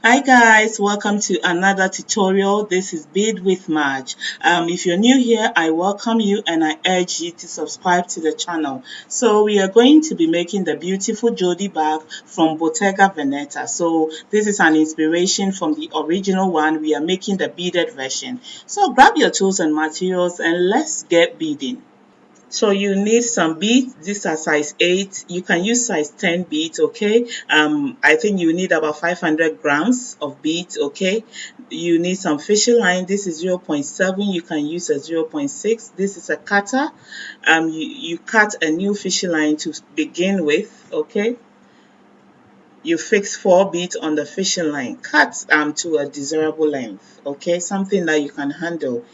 Hi guys, welcome to another tutorial. This is Bead with Marge. If you're new here, I welcome you and I urge you to subscribe to the channel. So we are going to be making the beautiful Jodie bag from Bottega Veneta. So this is an inspiration from the original one. We are making the beaded version. So grab your tools and materials and let's get beading. So you need some beads. These are size 8. You can use size 10 beads, okay? I think you need about 500 grams of beads, okay? You need some fishing line. This is 0.7. You can use a 0.6. This is a cutter. You cut a new fishing line to begin with, okay? You fix 4 beads on the fishing line. Cut to a desirable length, okay? Something that you can handle.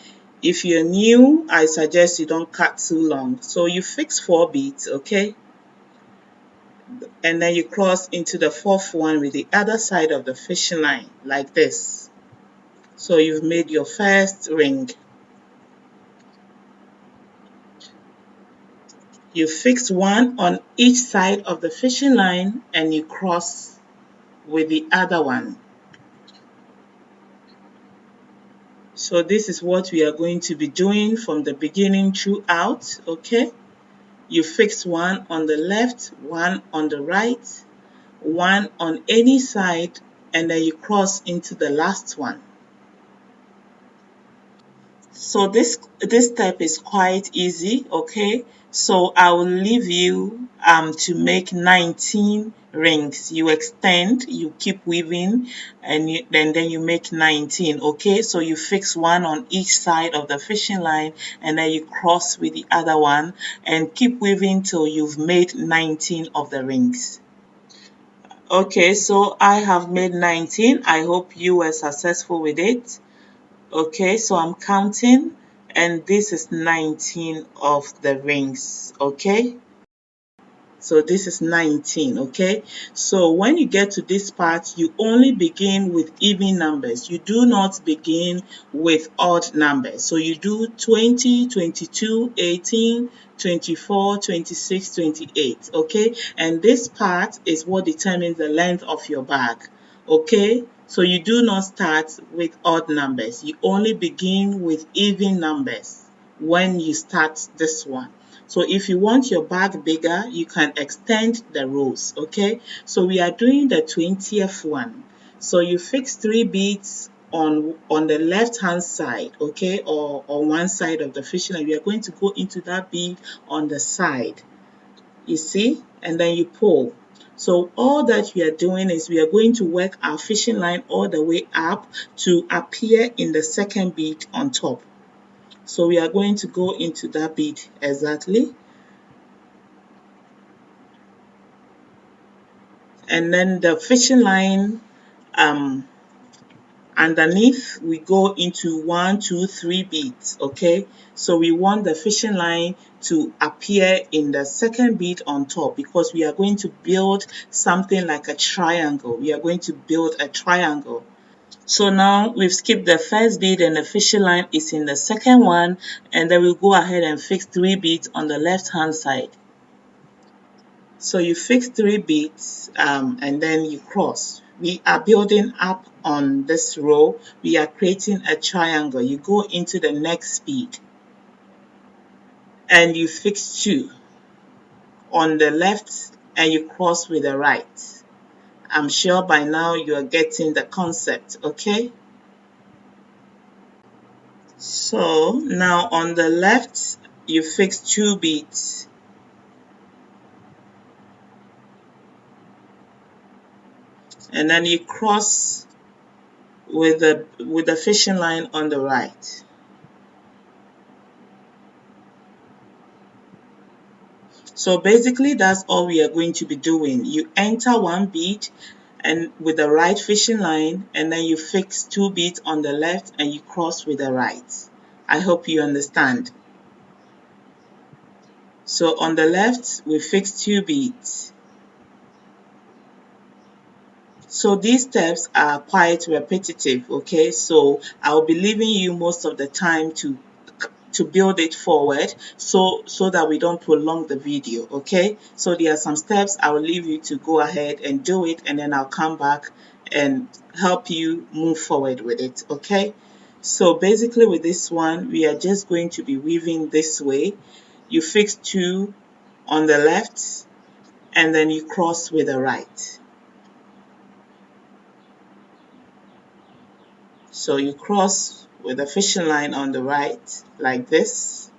If you're new, I suggest you don't cut too long. So you fix 4 beads, okay? And then you cross into the 4th one with the other side of the fishing line, like this. So you've made your first ring. You fix 1 on each side of the fishing line and you cross with the other one. So this is what we are going to be doing from the beginning throughout, okay? You fix 1 on the left, 1 on the right, 1 on any side, and then you cross into the last one. So this step is quite easy, okay? So I will leave you to make 19 rings. You extend, you keep weaving, and then you make 19, okay? So you fix 1 on each side of the fishing line, and then you cross with the other one, and keep weaving till you've made 19 of the rings. Okay, so I have made 19. I hope you were successful with it. Okay, so I'm counting and this is 19 of the rings, okay? So this is 19, okay? So when you get to this part, you only begin with even numbers. You do not begin with odd numbers. So you do 20, 22, 18, 24, 26, 28, okay? And this part is what determines the length of your bag, okay? So you do not start with odd numbers. You only begin with even numbers when you start this one. So if you want your bag bigger, you can extend the rows, okay? So we are doing the 20th one. So you fix 3 beads on the left hand side, okay, or on one side of the fishing line. We are going to go into that bead on the side, you see, and then you pull. So all that we are doing is we are going to work our fishing line all the way up to appear in the second bead on top. So we are going to go into that bead exactly. And then the fishing line underneath, we go into 1, 2, 3 beads, okay? So we want the fishing line to appear in the second bead on top because we are going to build something like a triangle. We are going to build a triangle. So now we've skipped the first bead and the fishing line is in the second one, and then we'll go ahead and fix 3 beads on the left hand side. So you fix 3 beads and then you cross. We are building up on this row. We are creating a triangle. You go into the next bead and you fix 2 on the left and you cross with the right. I'm sure by now you are getting the concept, okay? So now on the left, you fix 2 beads. And then you cross with the fishing line on the right. So basically that's all we are going to be doing. You enter 1 bead and with the right fishing line, and then you fix 2 beads on the left and you cross with the right. I hope you understand. So on the left, we fix 2 beads. So these steps are quite repetitive, okay? So I'll be leaving you most of the time to build it forward so that we don't prolong the video, okay? So there are some steps I will leave you to go ahead and do it, and then I'll come back and help you move forward with it, okay? So basically with this one, we are just going to be weaving this way. You fix 2 on the left and then you cross with the right. So you cross with a fishing line on the right like this.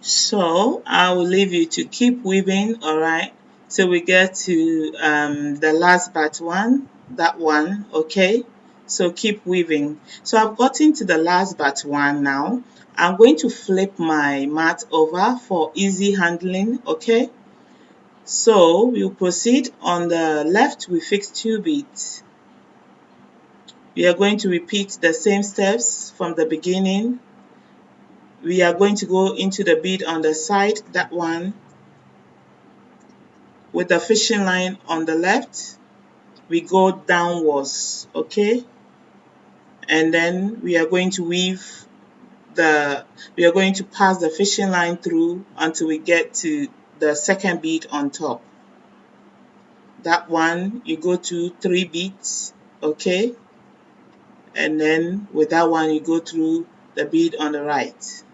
So I will leave you to keep weaving, alright, till we get to the last but one, that one, okay? So keep weaving. So I've gotten to the last but one now. I'm going to flip my mat over for easy handling, okay? So we'll proceed. On the left, we fix 2 beads. We are going to repeat the same steps from the beginning. We are going to go into the bead on the side, that one, with the fishing line on the left. We go downwards, okay? And then we are going to we are going to pass the fishing line through until we get to the second bead on top. That one, you go to 3 beads, okay? And then with that one, you go through the bead on the right.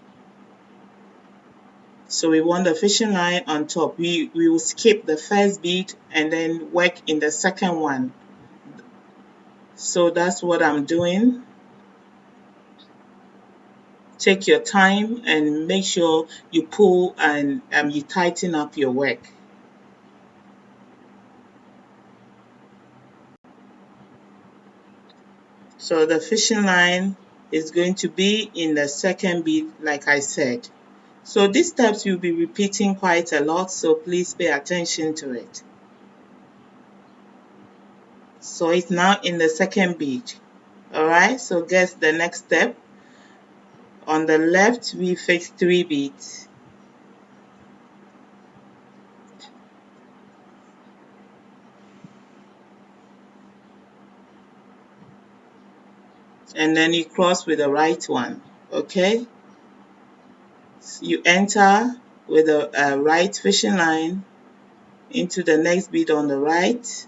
So we want the fishing line on top. We will skip the first bead and then work in the second one. So that's what I'm doing. Take your time and make sure you pull and you tighten up your work. So the fishing line is going to be in the second bead, like I said. So these steps you'll be repeating quite a lot, so please pay attention to it. So it's now in the second bead. Alright, so guess the next step. On the left, we fix 3 beads. And then you cross with the right one, okay? So you enter with a right fishing line into the next bead on the right.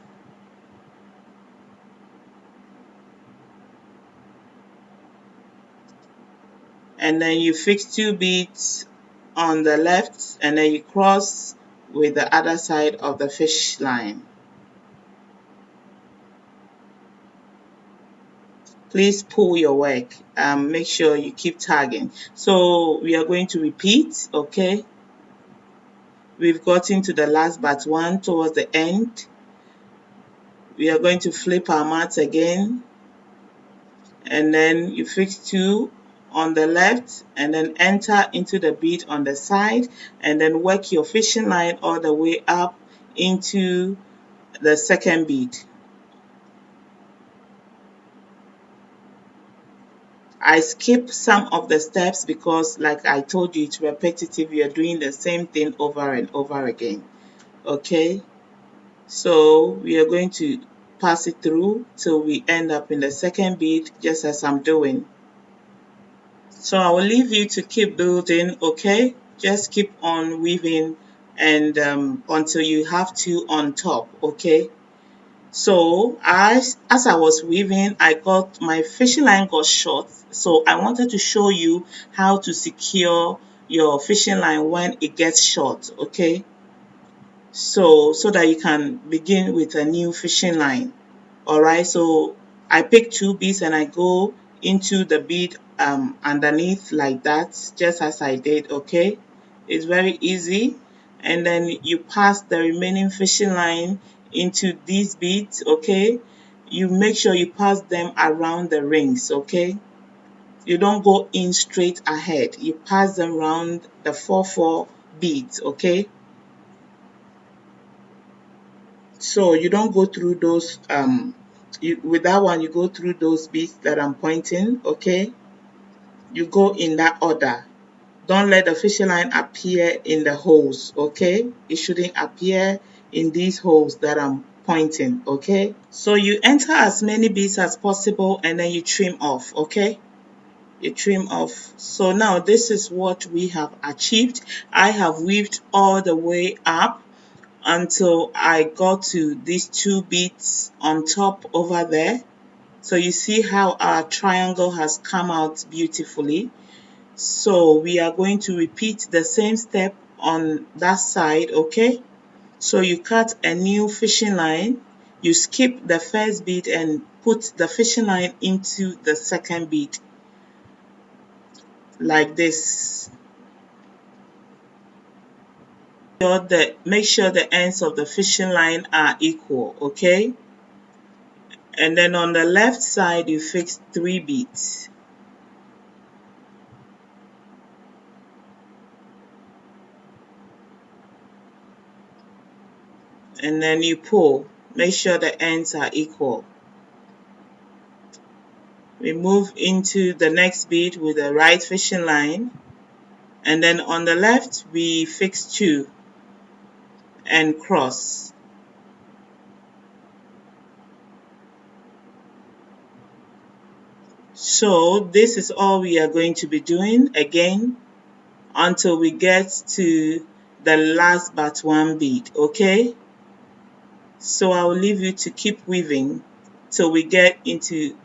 And then you fix 2 beads on the left and then you cross with the other side of the fish line. Please pull your work. Make sure you keep tagging. So we are going to repeat, okay? We've gotten to the last but one towards the end. We are going to flip our mat again. And then you fix 2 on the left and then enter into the bead on the side and then work your fishing line all the way up into the second bead. I skip some of the steps because, like I told you, it's repetitive. You're doing the same thing over and over again. Okay? So we are going to pass it through till we end up in the second bead, just as I'm doing. So I will leave you to keep building, okay? Just keep on weaving and until you have 2 on top, okay? So as I was weaving, my fishing line got short. So I wanted to show you how to secure your fishing line when it gets short, okay? So that you can begin with a new fishing line. Alright, so I pick 2 beads and I go into the bead underneath like that, just as I did, okay? It's very easy. And then you pass the remaining fishing line into these beads, okay? You make sure you pass them around the rings, okay? You don't go in straight ahead. You pass them around the 4 beads, okay? So you don't go through those, with that one, you go through those beads that I'm pointing, okay? You go in that order. Don't let the fishing line appear in the holes, okay? It shouldn't appear in these holes that I'm pointing, okay? So you enter as many beads as possible and then you trim off, okay? You trim off. So now this is what we have achieved. I have weaved all the way up until I got to these two beads on top over there. So you see how our triangle has come out beautifully. So we are going to repeat the same step on that side, okay? So you cut a new fishing line, you skip the first bead and put the fishing line into the second bead, like this. Make sure the ends of the fishing line are equal, okay? And then on the left side, you fix 3 beads. And then you pull. Make sure the ends are equal. We move into the next bead with the right fishing line. And then on the left, we fix 2 and cross. So this is all we are going to be doing again until we get to the last but one bead, okay? So I will leave you to keep weaving till we get into,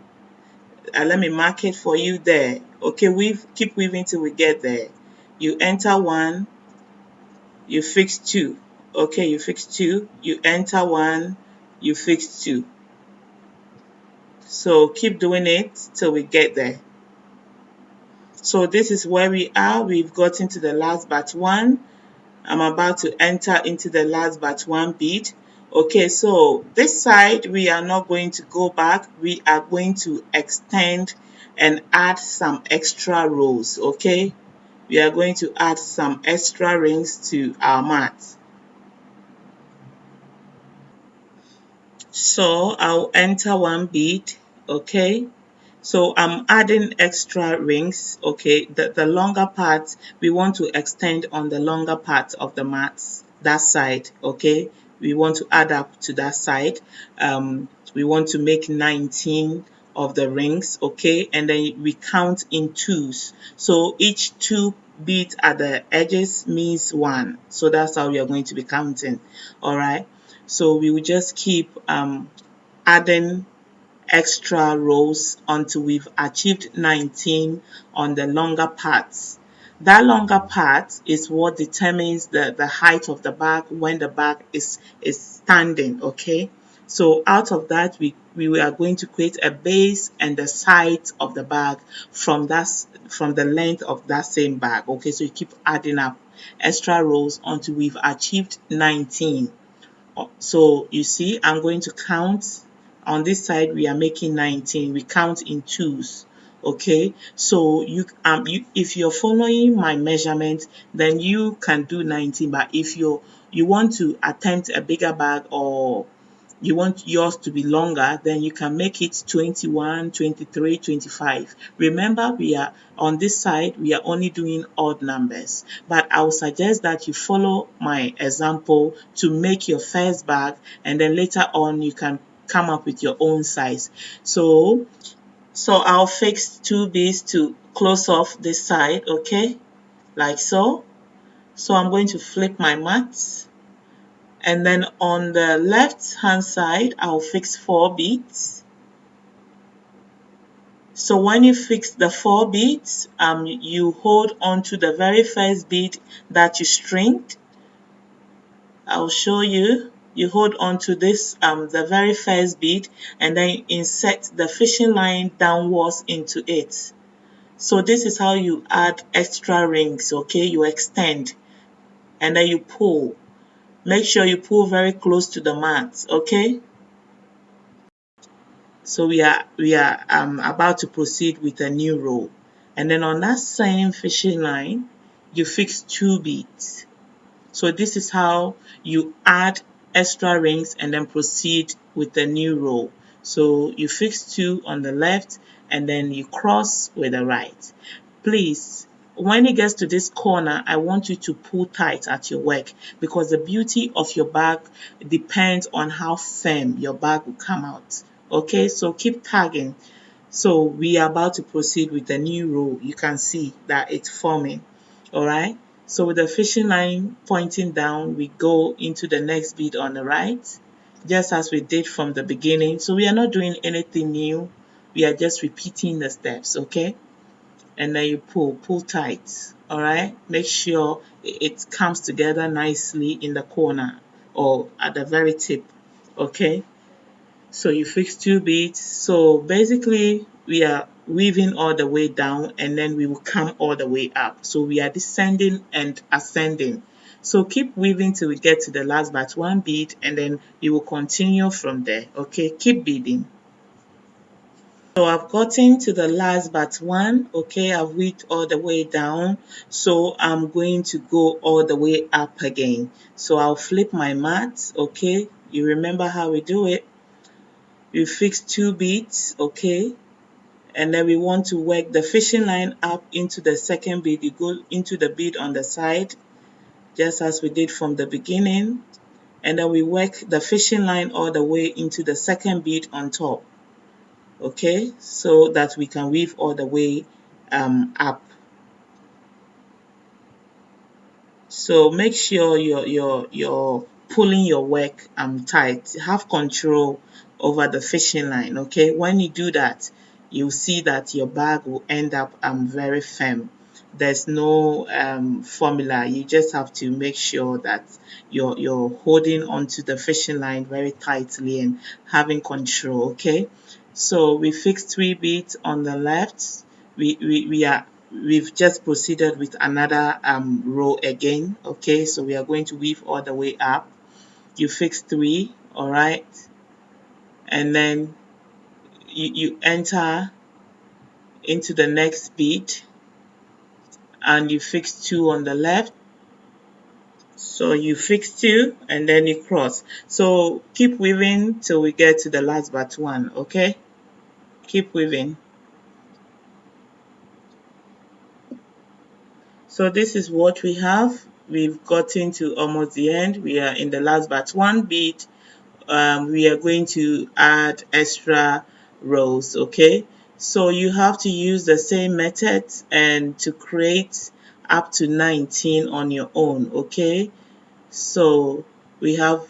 let me mark it for you there. Okay, keep weaving till we get there. You enter 1, you fix 2. Okay, you fix 2, you enter 1, you fix 2. So keep doing it till we get there. So this is where we are. We've gotten to the last but one. I'm about to enter into the last but one bead. Okay, so this side we are not going to go back. We are going to extend and add some extra rows, okay? We are going to add some extra rings to our mat. So I'll enter one bead, okay? So I'm adding extra rings, okay? The longer part, we want to extend on the longer part of the mat, that side, okay? We want to add up to that side. We want to make 19 of the rings, okay? And then we count in twos. So each 2 beads at the edges means 1. So that's how we are going to be counting, all right? So we will just keep adding extra rows until we've achieved 19 on the longer parts. That longer part is what determines the height of the bag when the bag is standing, okay? So out of that, we are going to create a base and the sides of the bag from the length of that same bag, okay? So you keep adding up extra rows until we've achieved 19. So you see, I'm going to count. On this side, we are making 19. We count in twos. Okay, so if you're following my measurement, then you can do 19. But if you want to attempt a bigger bag, or you want yours to be longer, then you can make it 21, 23, 25. Remember, we are on this side, we are only doing odd numbers. But I would suggest that you follow my example to make your first bag, and then later on you can come up with your own size. So I'll fix 2 beads to close off this side, okay? Like so. So I'm going to flip my mat. And then on the left hand side, I'll fix 4 beads. So when you fix the 4 beads, you hold on to the very first bead that you stringed. I'll show you. You hold on to this, the very first bead, and then insert the fishing line downwards into it. So this is how you add extra rings, okay? You extend, and then you pull. Make sure you pull very close to the mat, okay? So we are about to proceed with a new row. And then on that same fishing line, you fix 2 beads. So this is how you add extra rings and then proceed with the new row. So you fix 2 on the left and then you cross with the right. Please, when it gets to this corner, I want you to pull tight at your work, because the beauty of your bag depends on how firm your bag will come out. Okay, so keep tagging. So we are about to proceed with the new row. You can see that it's forming. All right. So with the fishing line pointing down, we go into the next bead on the right, just as we did from the beginning. So we are not doing anything new. We are just repeating the steps, okay? And then you pull tight, all right? Make sure it comes together nicely in the corner or at the very tip, okay? So you fix two beads. So basically we are weaving all the way down and then we will come all the way up. So we are descending and ascending. So keep weaving till we get to the last but one bead and then you will continue from there. Okay, keep beading. So I've gotten to the last but one. Okay, I've weaved all the way down. So I'm going to go all the way up again. So I'll flip my mat. Okay, you remember how we do it. We fix two beads, okay, and then we want to work the fishing line up into the second bead. You go into the bead on the side, just as we did from the beginning, and then we work the fishing line all the way into the second bead on top, okay, so that we can weave all the way up. So make sure you're pulling your work tight. Have control over the fishing line. Okay, when you do that, you'll see that your bag will end up very firm. There's no formula. You just have to make sure that you're holding onto the fishing line very tightly and having control. Okay, so we fixed three beads on the left. We've just proceeded with another row again. Okay, so we are going to weave all the way up. You fix three, all right, and then you enter into the next bead and you fix two on the left. So you fix two and then you cross. So keep weaving till we get to the last but one. Okay, keep weaving. So this is what we have. We've gotten to almost the end. We are in the last but one bead. We are going to add extra rows, okay? So you have to use the same method and to create up to 19 on your own, okay? So we have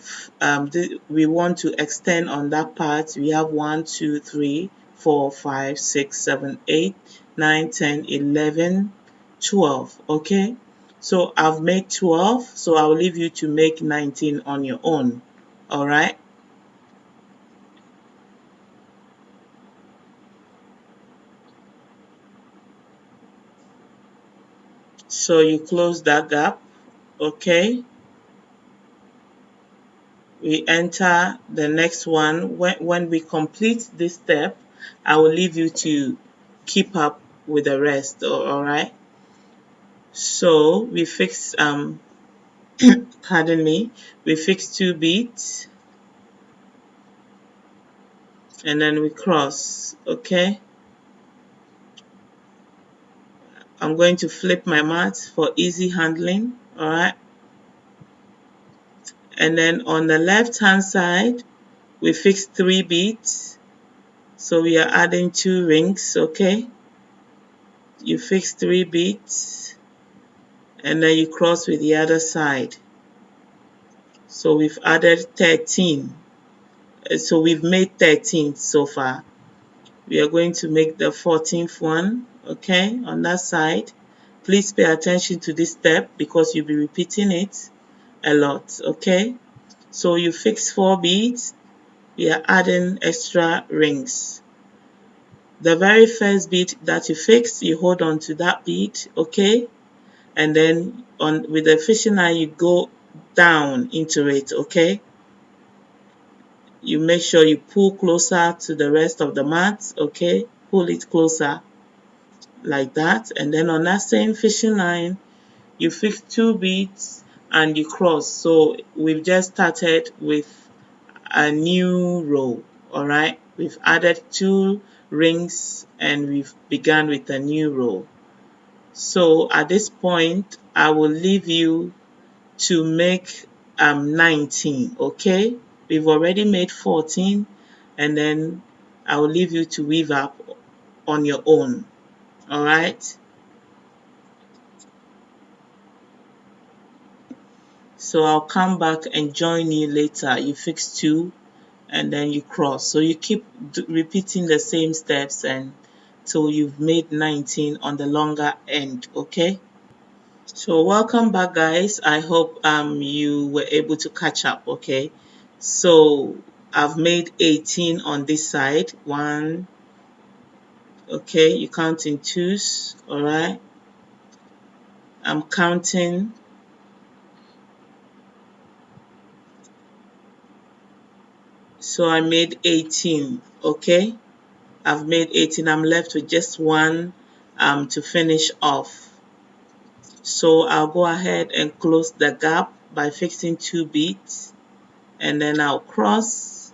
we want to extend on that part. We have 1, 2, 3, 4, 5, 6, 7, 8, 9, 10, 11, 12. Okay, so I've made 12, so I'll leave you to make 19 on your own. All right, so you close that gap. Okay, we enter the next one. When we complete this step, I will leave you to keep up with the rest. All right, so we fix pardon me, we fix two beads and then we cross. Okay, I'm going to flip my mat for easy handling. All right, and then on the left hand side we fix three beads, so we are adding two rings. Okay, you fix three beads and then you cross with the other side. So we've added 13. So we've made 13 so far. We are going to make the 14th one, okay, on that side. Please pay attention to this step because you'll be repeating it a lot, okay? So you fix four beads, we are adding extra rings. The very first bead that you fix, you hold on to that bead, okay? And then on with the fishing line, you go down into it, okay? You make sure you pull closer to the rest of the mat, okay? Pull it closer like that, and then on that same fishing line you fix two beads and you cross. So we've just started with a new row. All right, we've added two rings and we've begun with a new row. So at this point I will leave you to make 19. Okay, we've already made 14 and then I will leave you to weave up on your own. All right, So I'll come back and join you later. You fix 2 and then you cross. So you keep repeating the same steps and till you've made 19 on the longer end, okay? So welcome back, guys. I hope you were able to catch up, okay? So I've made 18 on this side. 1, okay, you count in twos, all right? I'm counting. So I made 18, okay? I've made 18. I'm left with just 1 to finish off. So I'll go ahead and close the gap by fixing 2 beads, and then I'll cross,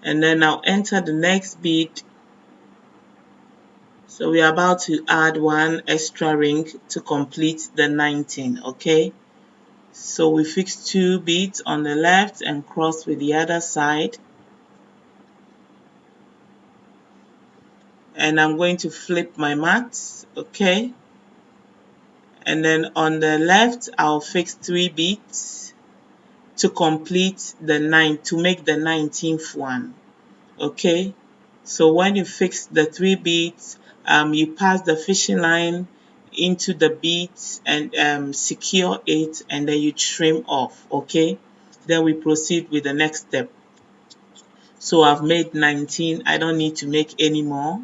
and then I'll enter the next bead. So we're about to add 1 extra ring to complete the 19, okay? So we fix 2 beads on the left and cross with the other side. And I'm going to flip my mat, okay? And then on the left, I'll fix 3 beads to complete the 9, to make the 19th one, okay? So when you fix the 3 beads, you pass the fishing line into the beads and secure it, and then you trim off, okay? Then we proceed with the next step. So I've made 19, I don't need to make any more,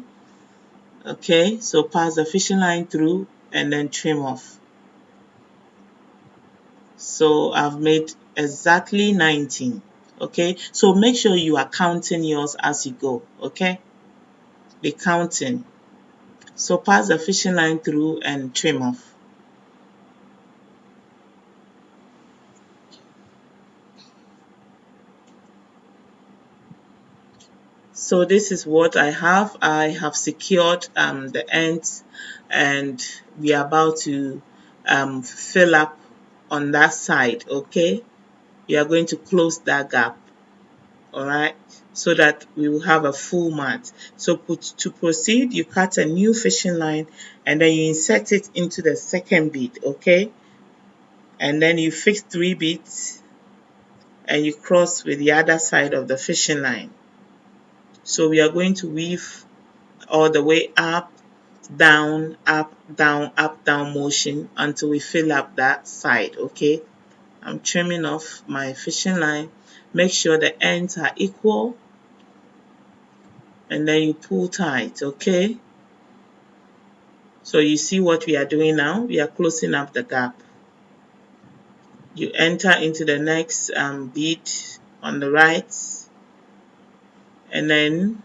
okay? So pass the fishing line through and then trim off. So I've made exactly 19, okay? So make sure you are counting yours as you go, okay? Be counting. So pass the fishing line through and trim off. So this is what I have. I have secured the ends, and we are about to fill up on that side, okay? We are going to close that gap, all right, so that we will have a full mat. So to proceed, you cut a new fishing line and then you insert it into the second bead, okay? And then you fix 3 beads and you cross with the other side of the fishing line. So we are going to weave all the way up, down, up, down motion until we fill up that side, okay? I'm trimming off my fishing line. Make sure the ends are equal, and then you pull tight, okay? So you see what we are doing now? We are closing up the gap. You enter into the next bead on the right, and then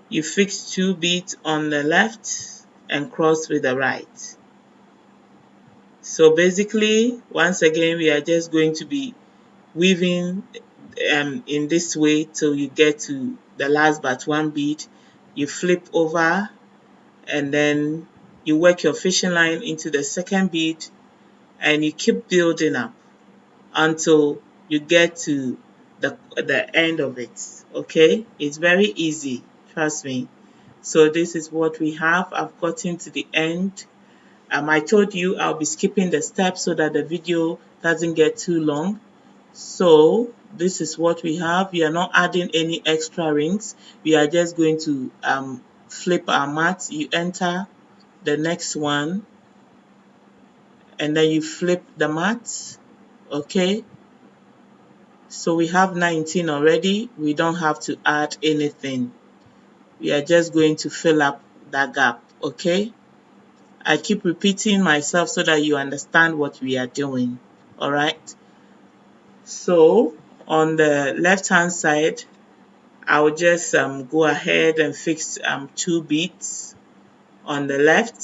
you fix 2 beads on the left and cross with the right. So basically, once again, we are just going to be weaving in this way till you get to the last but 1 bead. You flip over and then you work your fishing line into the second bead, and you keep building up until you get to the end of it, okay? It's very easy, trust me. So this is what we have. I've gotten to the end. I told you I'll be skipping the steps so that the video doesn't get too long. So this is what we have. We are not adding any extra rings. We are just going to flip our mat. You enter the next one and then you flip the mat, okay? So we have 19 already. We don't have to add anything. We are just going to fill up that gap, okay? I keep repeating myself so that you understand what we are doing, all right? So on the left hand side, I'll just go ahead and fix 2 beads on the left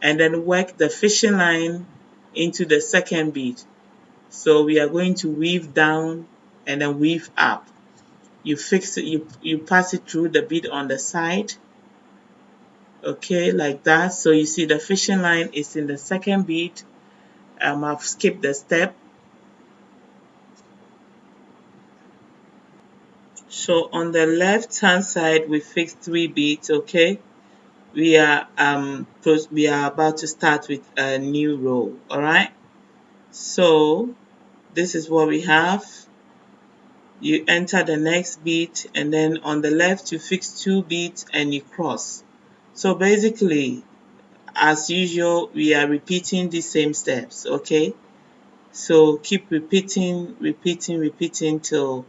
and then work the fishing line into the second bead. So we are going to weave down and then weave up. You fix it, you pass it through the bead on the side, okay, like that. So you see the fishing line is in the second bead. I've skipped the step. So on the left hand side we fix 3 beads, okay? we are about to start with a new row. All right. So this is what we have. You enter the next bead, and then on the left you fix 2 beads and you cross. So basically, as usual, we are repeating the same steps. Okay. So keep repeating, repeating, repeating till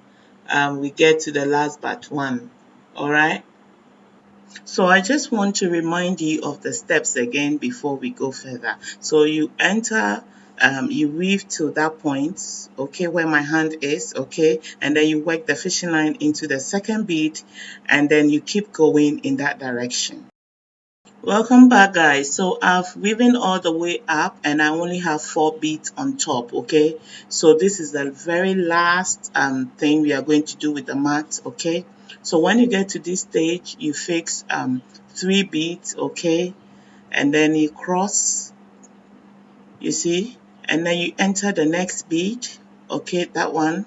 we get to the last but one. All right. So I just want to remind you of the steps again before we go further. So you enter, you weave to that point, okay, where my hand is, okay, and then you work the fishing line into the second bead, and then you keep going in that direction. Welcome back, guys. So I've woven all the way up and I only have 4 beads on top, okay? So this is the very last thing we are going to do with the mat, okay? So when you get to this stage, you fix 3 beads, okay? And then you cross, you see? And then you enter the next bead, okay, that one.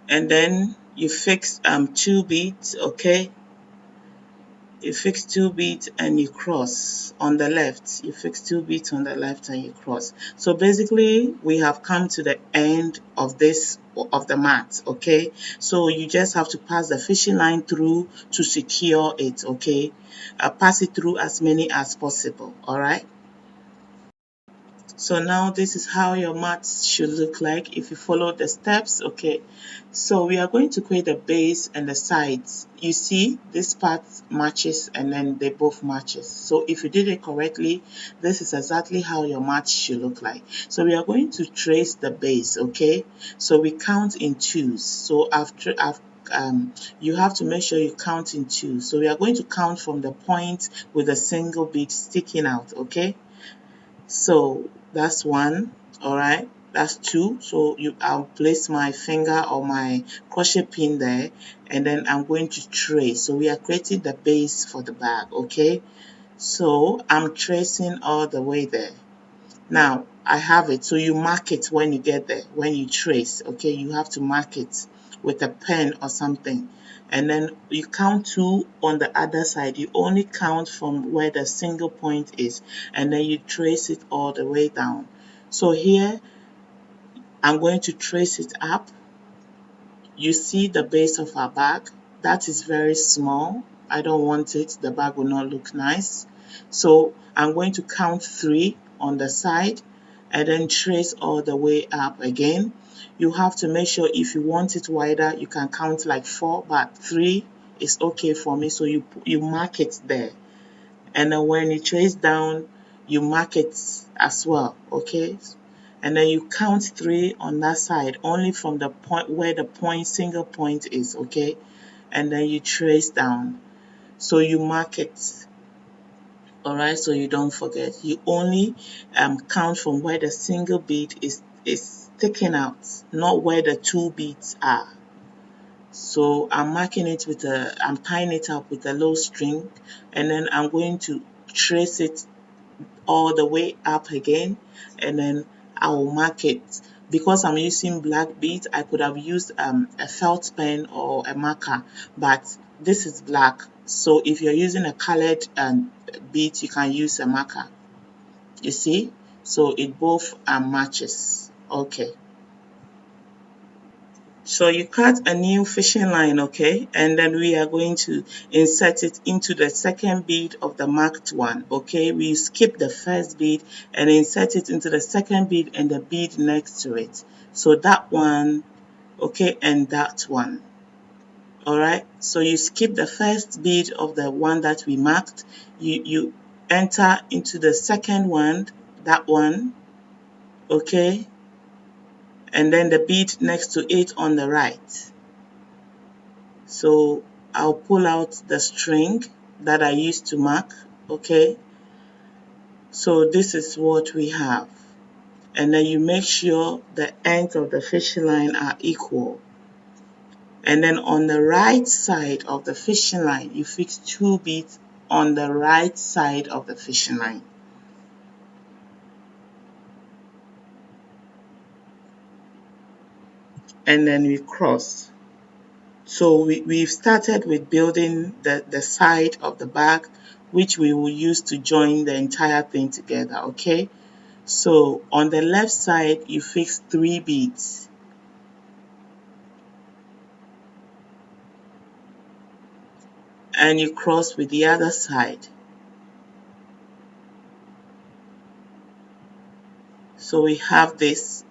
And then you fix 2 beads, okay? You fix 2 beads and you cross on the left. You fix 2 beads on the left and you cross. So basically, we have come to the end of this of the mat, okay? So you just have to pass the fishing line through to secure it, okay? Pass it through as many as possible, all right? So now this is how your mat should look like if you follow the steps, okay? So we are going to create the base and the sides. You see this part matches and then they both matches. So if you did it correctly, this is exactly how your mat should look like. So we are going to trace the base, okay? So we count in twos. So you have to make sure you count in twos. So we are going to count from the point with a single bead sticking out, okay? So that's one, all right. That's two. So I'll place my finger or my crochet pin there, and then I'm going to trace. So we are creating the base for the bag, okay? So I'm tracing all the way there. Now I have it. So you mark it when you get there. When you trace, okay, you have to mark it with a pen or something. And then you count 2 on the other side. You only count from where the single point is, and then you trace it all the way down. So here I'm going to trace it up. You see the base of our bag. That is very small. I don't want it. The bag will not look nice. So I'm going to count 3 on the side and then trace all the way up again. You have to make sure if you want it wider, you can count like 4, but 3 is okay for me. So you mark it there. And then when you trace down, you mark it as well, okay? And then you count 3 on that side, only from the point where the single point is, okay? And then you trace down. So you mark it, all right? So you don't forget. You only count from where the single bead is sticking out, not where the 2 beads are. So I'm marking it I'm tying it up with a low string, and then I'm going to trace it all the way up again, and then I will mark it. Because I'm using black beads, I could have used a felt pen or a marker, but this is black. So if you're using a colored bead, you can use a marker. You see? So it both matches. Okay. So you cut a new fishing line, okay, and then we are going to insert it into the second bead of the marked one, okay. We skip the first bead and insert it into the second bead and the bead next to it. So that one, okay, and that one. All right. So you skip the first bead of the one that we marked. You enter into the second one, that one, okay, and then the bead next to it on the right. So I'll pull out the string that I used to mark, okay? So this is what we have. And then you make sure the ends of the fishing line are equal. And then on the right side of the fishing line, you fix 2 beads on the right side of the fishing line. And then we cross. So we've started with building the side of the bag, which we will use to join the entire thing together, okay? So on the left side, you fix 3 beads. And you cross with the other side. So we have this.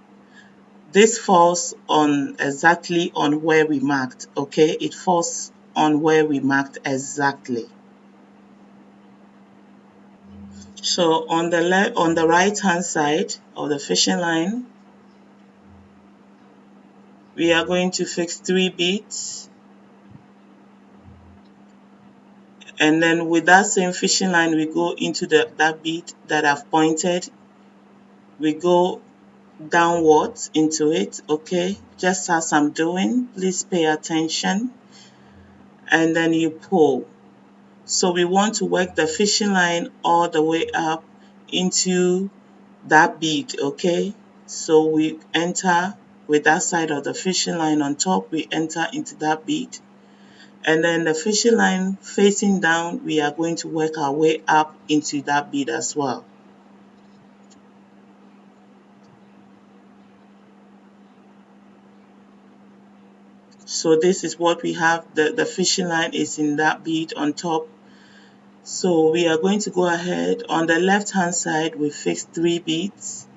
This falls on exactly on where we marked, okay? It falls on where we marked exactly. So on the left, on the right hand side of the fishing line, we are going to fix 3 beads, and then with that same fishing line we go into that bead that I've pointed. We go downwards into it, okay, just as I'm doing. Please pay attention. And then you pull. So we want to work the fishing line all the way up into that bead, okay? So we enter with that side of the fishing line on top, we enter into that bead. And then the fishing line facing down, we are going to work our way up into that bead as well. So this is what we have. The fishing line is in that bead on top. So we are going to go ahead. On the left hand side, we fix 3 beads.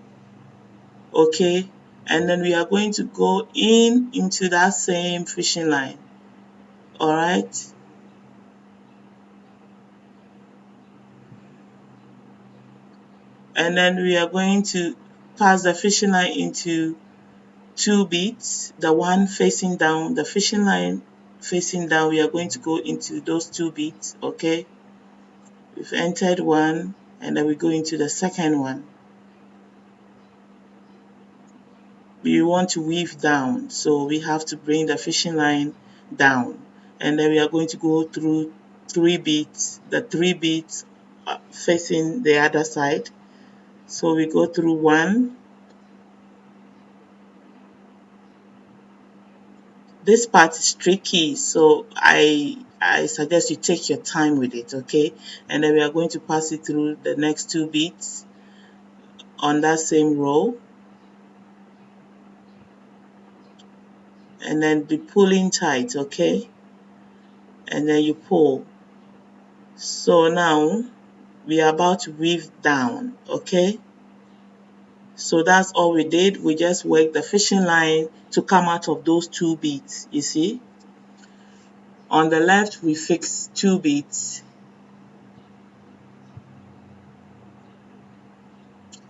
Okay, and then we are going to go into that same fishing line. All right, and then we are going to pass the fishing line into 2 beads, the one facing down, the fishing line facing down. We are going to go into those 2 beads. Okay, we've entered one, and then we go into the second one. We want to weave down, so we have to bring the fishing line down, and then we are going to go through 3 beads, the 3 beads facing the other side. So we go through one. This part is tricky, so I suggest you take your time with it, okay? And then we are going to pass it through the next 2 beads on that same row, and then be pulling tight, okay? And then you pull. So now we are about to weave down, okay? So that's all we did. We just worked the fishing line to come out of those 2 beads, you see? On the left, we fix 2 beads,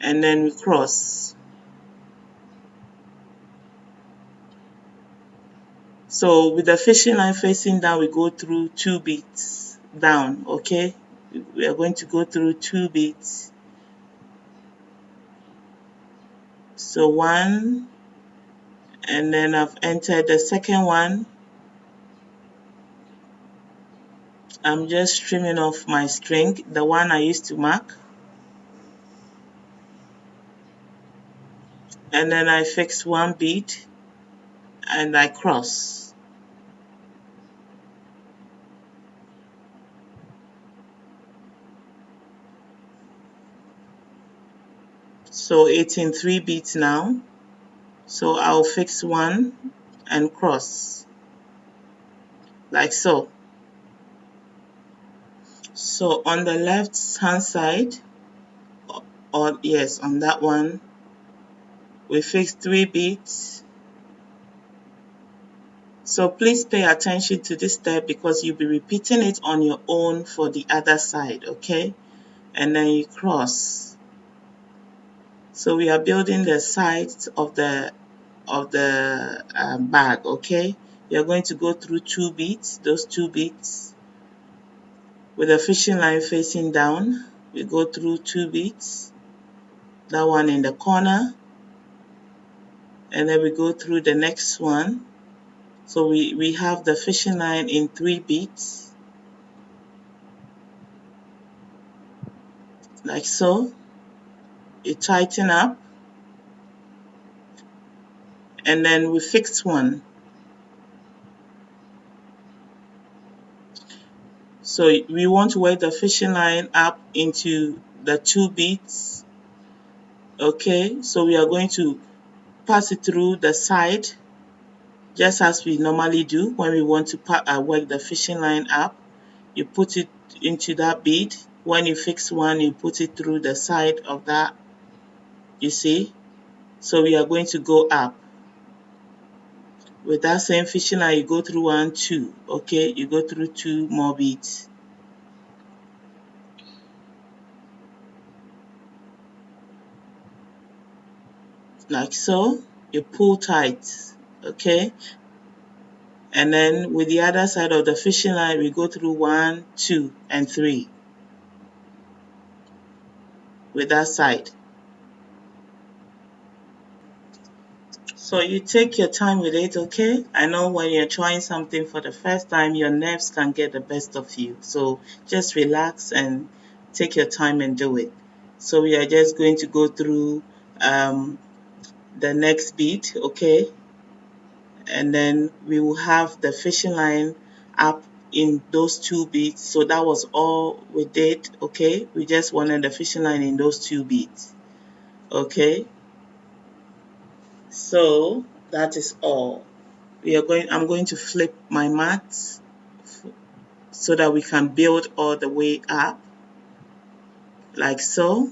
and then we cross. So with the fishing line facing down, we go through 2 beads down, okay? We are going to go through 2 beads. So one, and then I've entered the second one. I'm just trimming off my string, the one I used to mark. And then I fix 1 bead and I cross. So it's in 3 beads now. So I'll fix 1 and cross, like so. So on the left hand side, or yes, on that one, we fix 3 beads. So please pay attention to this step because you'll be repeating it on your own for the other side, okay? And then you cross. So we are building the sides of the bag, okay? You're going to go through 2 beads, those 2 beads. With the fishing line facing down, we go through 2 beads, that one in the corner, and then we go through the next one. So we have the fishing line in 3 beads, like so. You tighten up, and then we fix 1. So we want to work the fishing line up into the two beads. Okay, so we are going to pass it through the side just as we normally do when we want to work the fishing line up. You put it into that bead. When you fix one, you put it through the side of that, you see. So we are going to go up. With that same fishing line, you go through 1, 2, okay? You go through 2 more beads. Like so, you pull tight, okay? And then with the other side of the fishing line, we go through 1, 2, and 3 with that side. So you take your time with it, okay? I know when you're trying something for the first time, your nerves can get the best of you. So just relax and take your time and do it. So we are just going to go through the next bead, okay? And then we will have the fishing line up in those 2 beads. So that was all we did, okay? We just wanted the fishing line in those 2 beads, okay? So that is all. I'm going to flip my mat so that we can build all the way up, like so.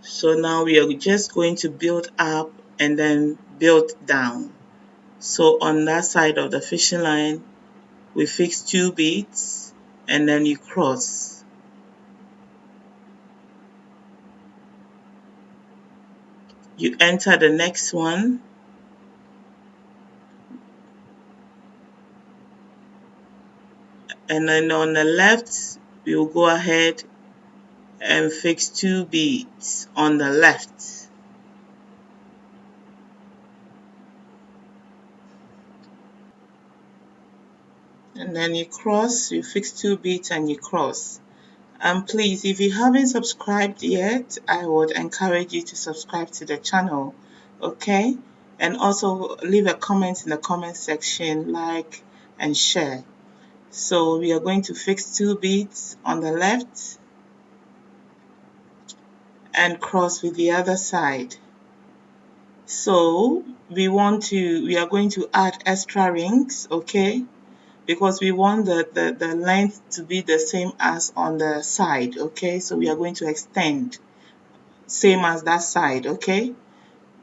So now we are just going to build up and then build down. So on that side of the fishing line, we fix 2 beads and then you cross. You enter the next one, and then on the left, we will go ahead and fix 2 beads on the left. And then you cross, you fix 2 beads and you cross. And please, if you haven't subscribed yet, I would encourage you to subscribe to the channel, okay? And also leave a comment in the comment section, like and share. So we are going to fix 2 beads on the left and cross with the other side. So we are going to add extra rings, okay? Because we want the length to be the same as on the side, okay? So we are going to extend, same as that side, okay?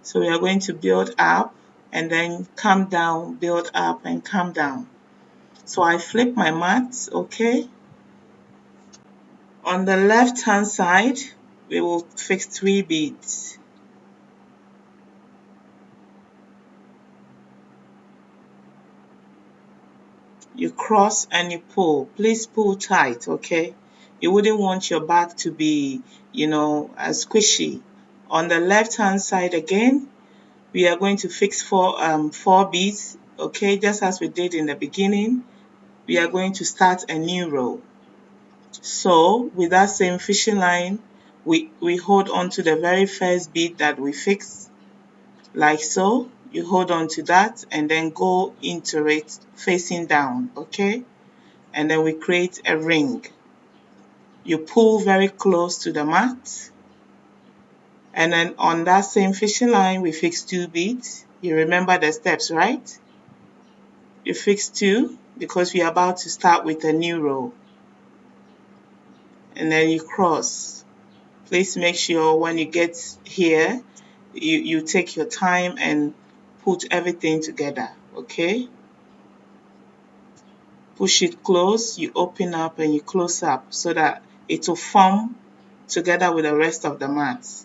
So we are going to build up and then come down, build up and come down. So I flip my mat, okay? On the left hand side, we will fix 3 beads. You cross and you pull. Please pull tight, okay? You wouldn't want your bag to be, squishy. On the left hand side again, we are going to fix 4 beads, okay? Just as we did in the beginning, we are going to start a new row. So with that same fishing line, we hold on to the very first bead that we fixed, like so. You hold on to that and then go into it facing down, okay? And then we create a ring. You pull very close to the mat, and then on that same fishing line, we fix 2 beads. You remember the steps, right? You fix 2 because we are about to start with a new row. And then you cross. Please make sure when you get here, you take your time and put everything together, okay? Push it close, you open up and you close up so that it will form together with the rest of the mats.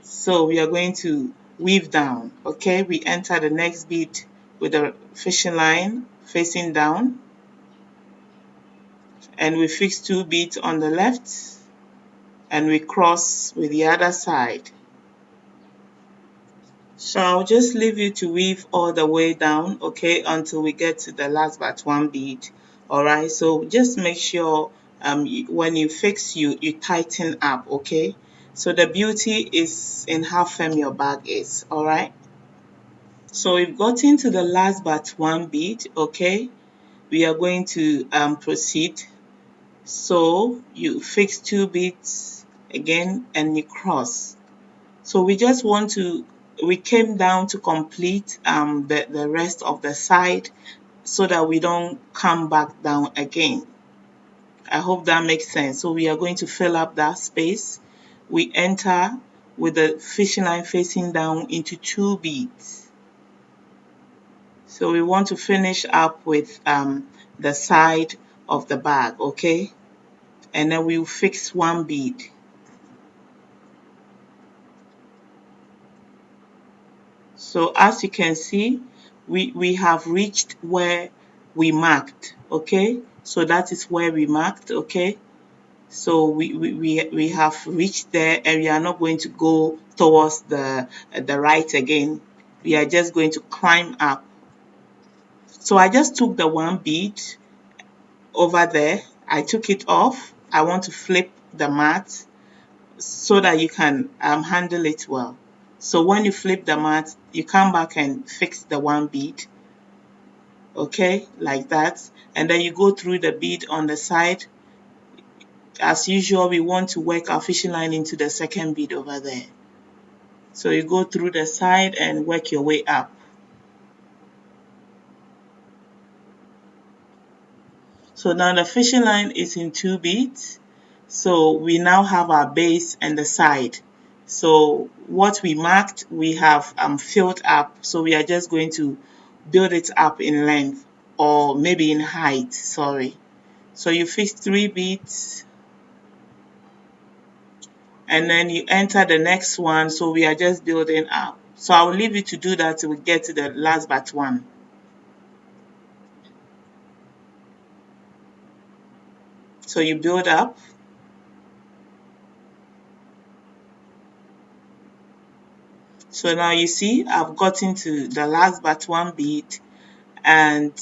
So we are going to weave down, okay? We enter the next bead with the fishing line facing down, and we fix 2 beads on the left and we cross with the other side. So I'll just leave you to weave all the way down, okay, until we get to the last but 1 bead. Alright, so just make sure when you fix, you tighten up, okay? So the beauty is in how firm your bag is, alright? So we've gotten to the last but 1 bead, okay? we are going to proceed. So you fix 2 beads again and you cross. So we just want to, we came down to complete the rest of the side so that we don't come back down again. I hope that makes sense. So we are going to fill up that space. We enter with the fishing line facing down into 2 beads. So we want to finish up with the side of the bag, okay? And then we'll fix 1 bead. So as you can see, we have reached where we marked, okay? So that is where we marked, okay? So we have reached there and we are not going to go towards the right again. We are just going to climb up. So I just took the 1 bead over there. I took it off. I want to flip the mat so that you can handle it well. So when you flip the mat, you come back and fix the 1 bead, okay, like that. And then you go through the bead on the side. As usual, we want to work our fishing line into the second bead over there. So you go through the side and work your way up. So now the fishing line is in 2 beads. So we now have our base and the side. So what we marked, we have filled up. So we are just going to build it up in length or maybe in height, sorry. So you fix 3 beads and then you enter the next one. So we are just building up. So I will leave you to do that till we get to the last but one. So you build up. So now you see I've gotten to the last but 1 bead and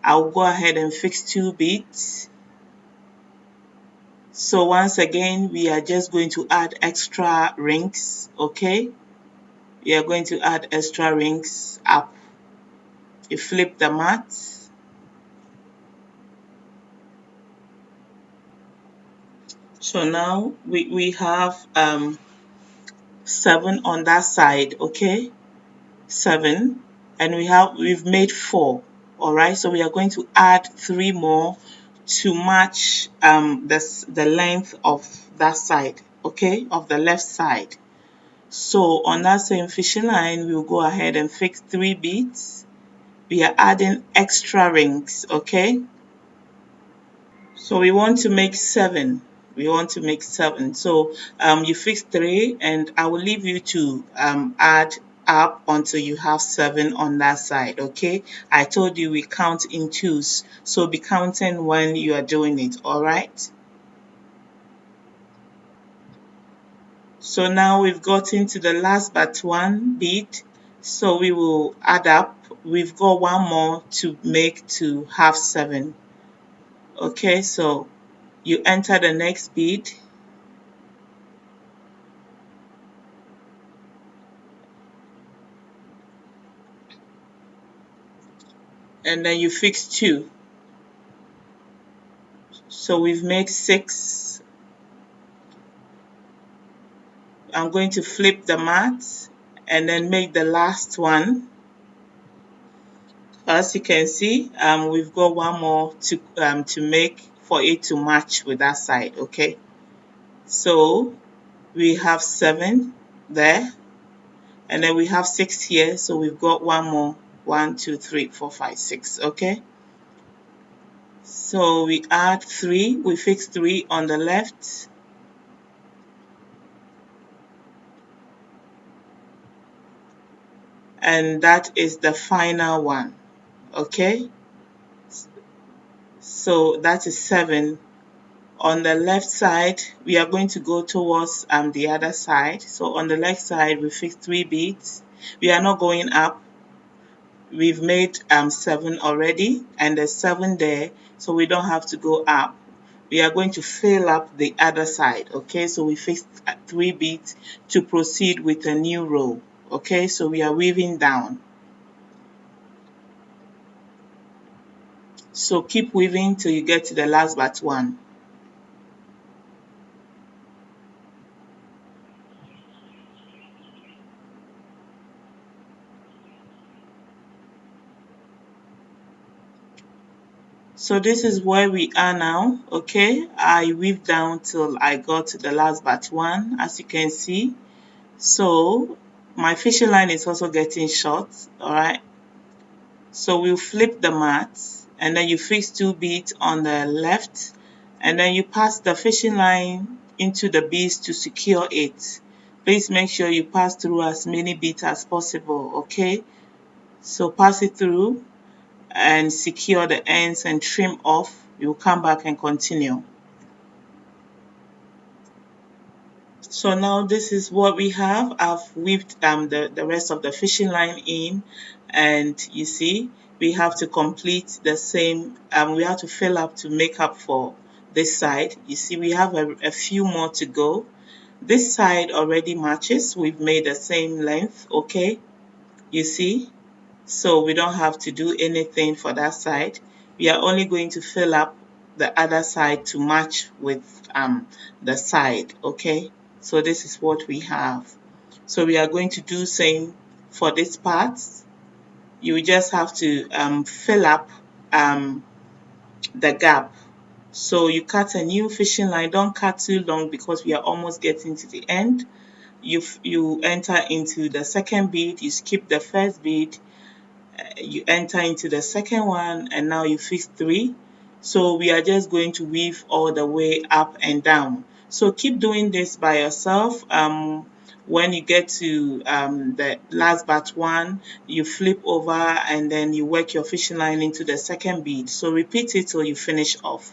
I'll go ahead and fix 2 beads. So once again, we are just going to add extra rings, okay? We are going to add extra rings up. You flip the mat. So now we have 7 on that side, okay? 7, and we've made 4. All right, so we are going to add 3 more to match the length of that side, okay, of the left side. So on that same fishing line, we'll go ahead and fix 3 beads. We are adding extra rings, okay? So we want to make 7. We want to make 7. So you fix 3, and I will leave you to add up until you have 7 on that side, okay? I told you we count in twos, so be counting when you are doing it, all right? So now we've gotten to the last but 1 bead, so we will add up. We've got 1 more to make to have 7. Okay, so you enter the next bead. And then you fix 2. So we've made 6. I'm going to flip the mat and then make the last one. As you can see, we've got 1 more to make for it to match with that side, okay? So we have 7 there, and then we have 6 here, so we've got 1 more. 1, 2, 3, 4, 5, 6, okay? So we add 3, we fix 3 on the left. And that is the final one, okay? So that is 7. On the left side, we are going to go towards the other side. So on the left side, we fix 3 beads. We are not going up. We've made 7 already, and there's 7 there, so we don't have to go up. We are going to fill up the other side, okay? So we fixed 3 beads to proceed with a new row, okay? So we are weaving down. So keep weaving till you get to the last but one. So this is where we are now, okay? I weave down till I got to the last but one, as you can see. So my fishing line is also getting short, all right? So we'll flip the mat and then you fix two beads on the left and then you pass the fishing line into the beads to secure it. Please make sure you pass through as many beads as possible, okay? So pass it through and secure the ends and trim off. You'll come back and continue. So now this is what we have. I've weaved the rest of the fishing line in, and you see we have to complete the same, we have to fill up to make up for this side. You see we have a few more to go. This side already matches. We've made the same length, okay? You see? So we don't have to do anything for that side. We are only going to fill up the other side to match with the side, okay? So this is what we have. So we are going to do same for this part. You just have to fill up the gap. So you cut a new fishing line. Don't cut too long because we are almost getting to the end. You enter into the second bead, you skip the first bead, you enter into the second one, and now you fix three. So we are just going to weave all the way up and down. So keep doing this by yourself. When you get to the last but one, you flip over and then you work your fishing line into the second bead. So repeat it till you finish off.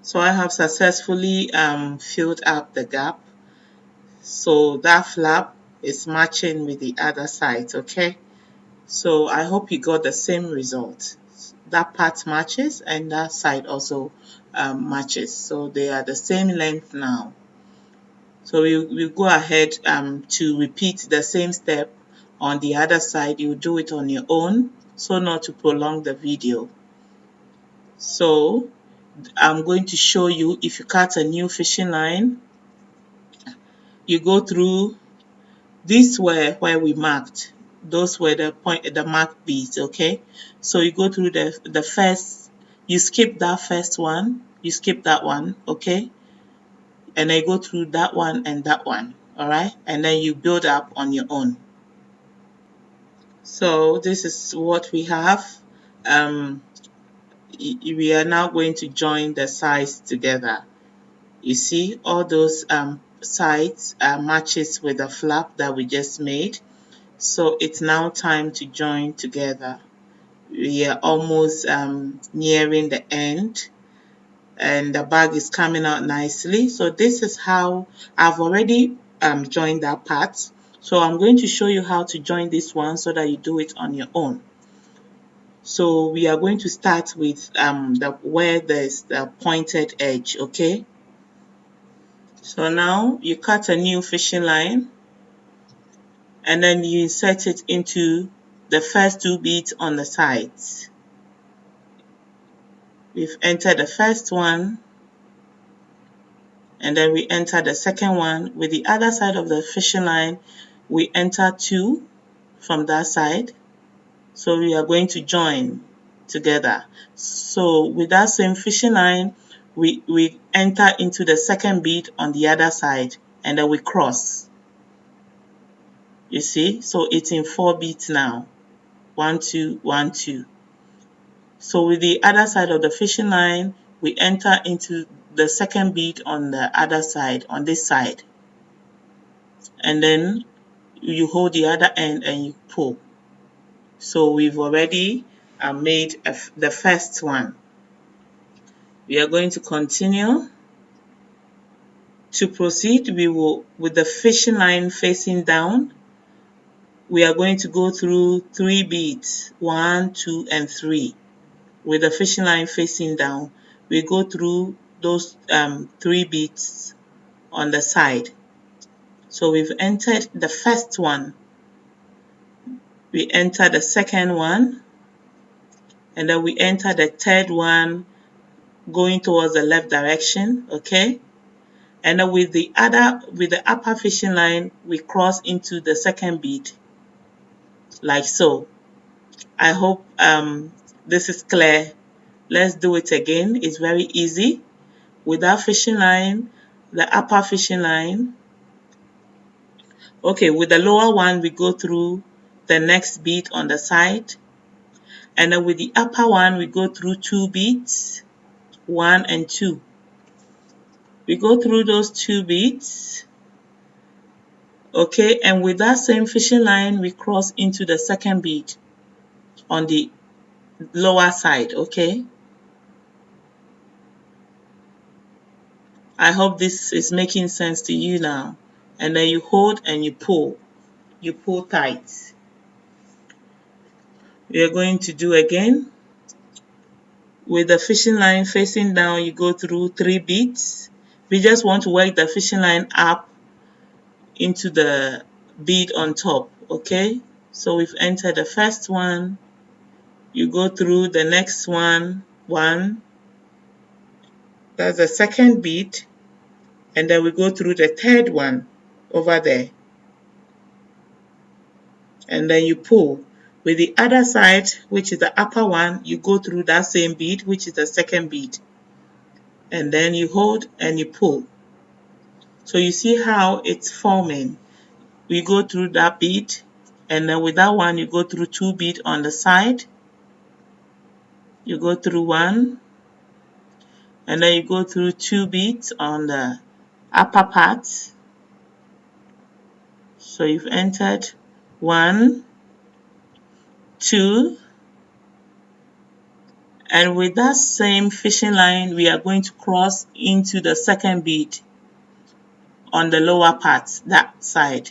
So I have successfully filled up the gap. So that flap is matching with the other side, okay? So I hope you got the same result. That part matches and that side also matches. So they are the same length now. So we'll go ahead to repeat the same step on the other side. You do it on your own so not to prolong the video. So I'm going to show you if you cut a new fishing line, you go through. These were where we marked. Those were the marked beads, okay? So you go through the first, you skip that first one, you skip that one, okay? And then you go through that one and that one, all right? And then you build up on your own. So this is what we have. We are now going to join the sides together. You see all those sides matches with the flap that we just made. So it's now time to join together. We are almost nearing the end and the bag is coming out nicely. So this is how I've already joined that part. So I'm going to show you how to join this one so that you do it on your own. So we are going to start with where there's the pointed edge, okay? So now you cut a new fishing line and then you insert it into the first two beads on the sides. We've entered the first one and then we enter the second one. With the other side of the fishing line, we enter two from that side. So we are going to join together. So with that same fishing line, we enter into the second bead on the other side and then we cross. You see? So it's in 4 beads now. 1, 2, 1, 2. So with the other side of the fishing line, we enter into the second bead on the other side, on this side. And then you hold the other end and you pull. So we've already made the first one. We are going to continue. To proceed, we will, with the fishing line facing down, we are going to go through 3 beads, 1, 2, and 3. With the fishing line facing down, we go through those 3 beads on the side. So we've entered the first one. we enter the second one, and then we enter the third one going towards the left direction, okay? And then with the upper fishing line, we cross into the second bead, like so. I hope this is clear. Let's do it again. It's very easy. With our fishing line, the upper fishing line. Okay, with the lower one, we go through the next bead on the side. And then with the upper one, we go through 2 beads, 1 and 2. We go through those 2 beads. Okay, and with that same fishing line, we cross into the second bead on the lower side, okay? I hope this is making sense to you now. And then you hold and you pull. You pull tight. We are going to do again. With the fishing line facing down, you go through 3 beads. We just want to work the fishing line up into the bead on top, okay? So we've entered the first one. You go through the next one, 1. That's the second bead. And then we go through the third one over there. And then you pull. With the other side, which is the upper one, you go through that same bead, which is the second bead. And then you hold and you pull. So you see how it's forming. We go through that bead, and then with that one, you go through 2 beads on the side. You go through 1, and then you go through 2 beads on the upper part. So you've entered 1, 2, and with that same fishing line, we are going to cross into the second bead on the lower part, that side.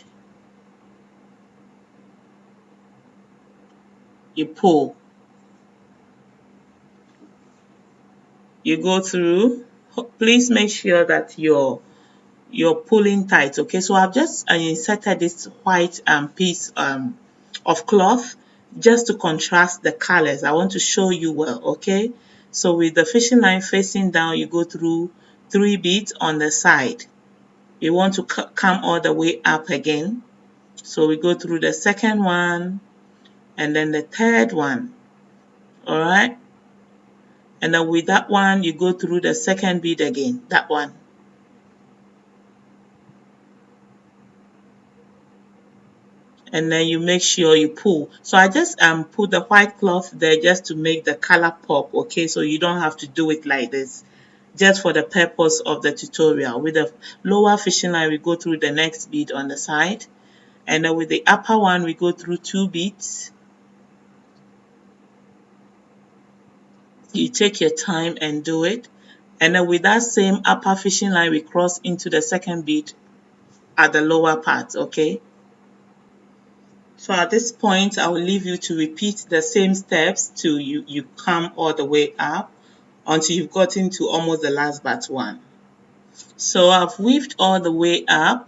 You pull. You go through. Please make sure that you're pulling tight, okay? So I've just inserted this white piece of cloth just to contrast the colors. I want to show you well, okay? So with the fishing line facing down, you go through 3 beads on the side. You want to come all the way up again. So we go through the second one and then the third one, all right? And then with that one, you go through the second bead again, that one. And then you make sure you pull. So I just put the white cloth there just to make the color pop, okay? So you don't have to do it like this, just for the purpose of the tutorial. With the lower fishing line, we go through the next bead on the side. And then with the upper one, we go through 2 beads. You take your time and do it. And then with that same upper fishing line, we cross into the second bead at the lower part, okay? So at this point, I will leave you to repeat the same steps till you come all the way up until you've gotten to almost the last but one. So I've weaved all the way up.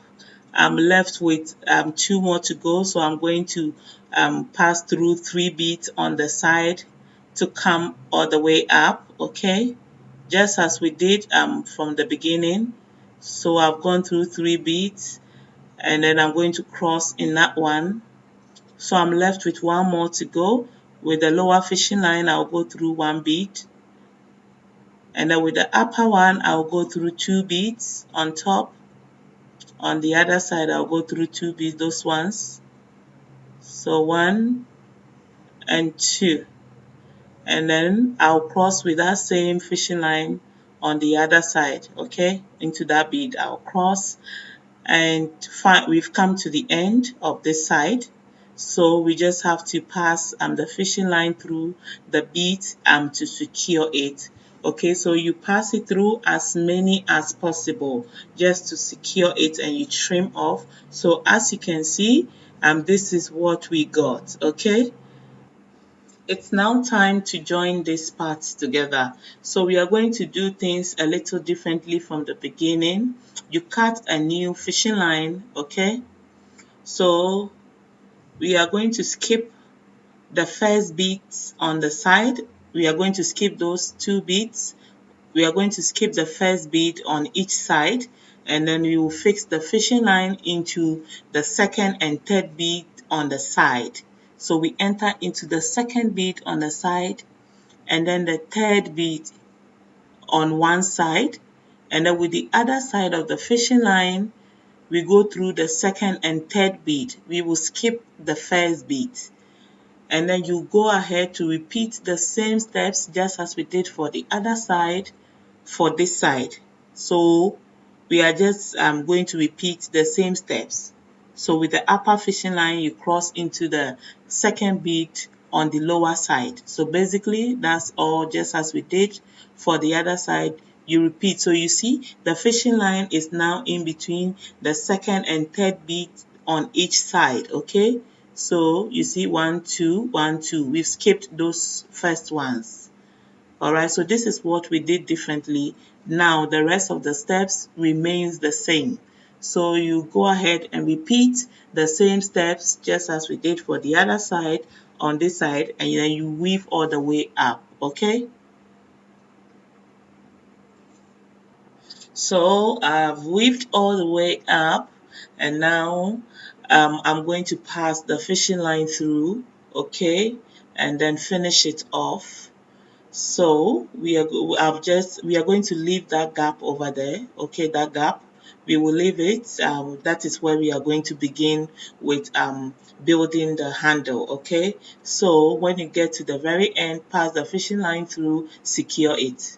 I'm left with 2 more to go. So I'm going to pass through 3 beads on the side to come all the way up, okay? Just as we did from the beginning. So I've gone through 3 beads and then I'm going to cross in that one. So I'm left with 1 more to go. With the lower fishing line, I'll go through 1 bead. And then with the upper one, I'll go through 2 beads on top. On the other side, I'll go through 2 beads, those ones. So 1 and 2. And then I'll cross with that same fishing line on the other side, okay? Into that bead, I'll cross. And we've come to the end of this side. So we just have to pass the fishing line through the beads to secure it. Okay, so you pass it through as many as possible just to secure it, and you trim off. So as you can see, this is what we got, okay? It's now time to join these parts together. So we are going to do things a little differently from the beginning. You cut a new fishing line, okay? So we are going to skip the first beads on the side. We are going to skip those two beads. We are going to skip the first bead on each side, and then we will fix the fishing line into the second and third bead on the side. So we enter into the second bead on the side, and then the third bead on one side, and then with the other side of the fishing line, we go through the second and third bead. We will skip the first bead, and then you go ahead to repeat the same steps just as we did for the other side for this side. So we are just going to repeat the same steps. So with the upper fishing line, you cross into the second bead on the lower side. So basically, that's all just as we did for the other side. You repeat. So you see, the fishing line is now in between the second and third bead on each side, okay? So you see 1, 2, 1, 2. We've skipped those first ones. Alright, so this is what we did differently. Now the rest of the steps remains the same. So you go ahead and repeat the same steps just as we did for the other side on this side, and then you weave all the way up, okay? So I've weaved all the way up, and now I'm going to pass the fishing line through, okay, and then finish it off. So we are going to leave that gap over there, okay, that gap. We will leave it. That is where we are going to begin with building the handle, okay. So when you get to the very end, pass the fishing line through, secure it.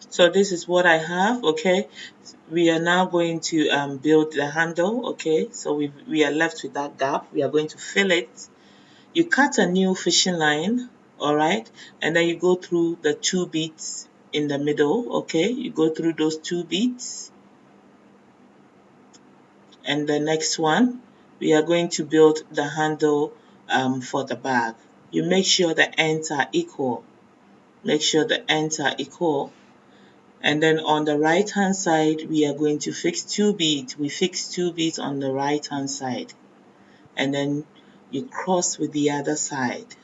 So this is what I have, okay. We are now going to build the handle, okay. So we are left with that gap. We are going to fill it. You cut a new fishing line, alright, and then you go through the two beads in the middle, okay. You go through those two beads, and the next one, we are going to build the handle for the bag. You make sure the ends are equal. Make sure the ends are equal. And then on the right hand side, we are going to fix two beads. We fix two beads on the right hand side. And then you cross with the other side.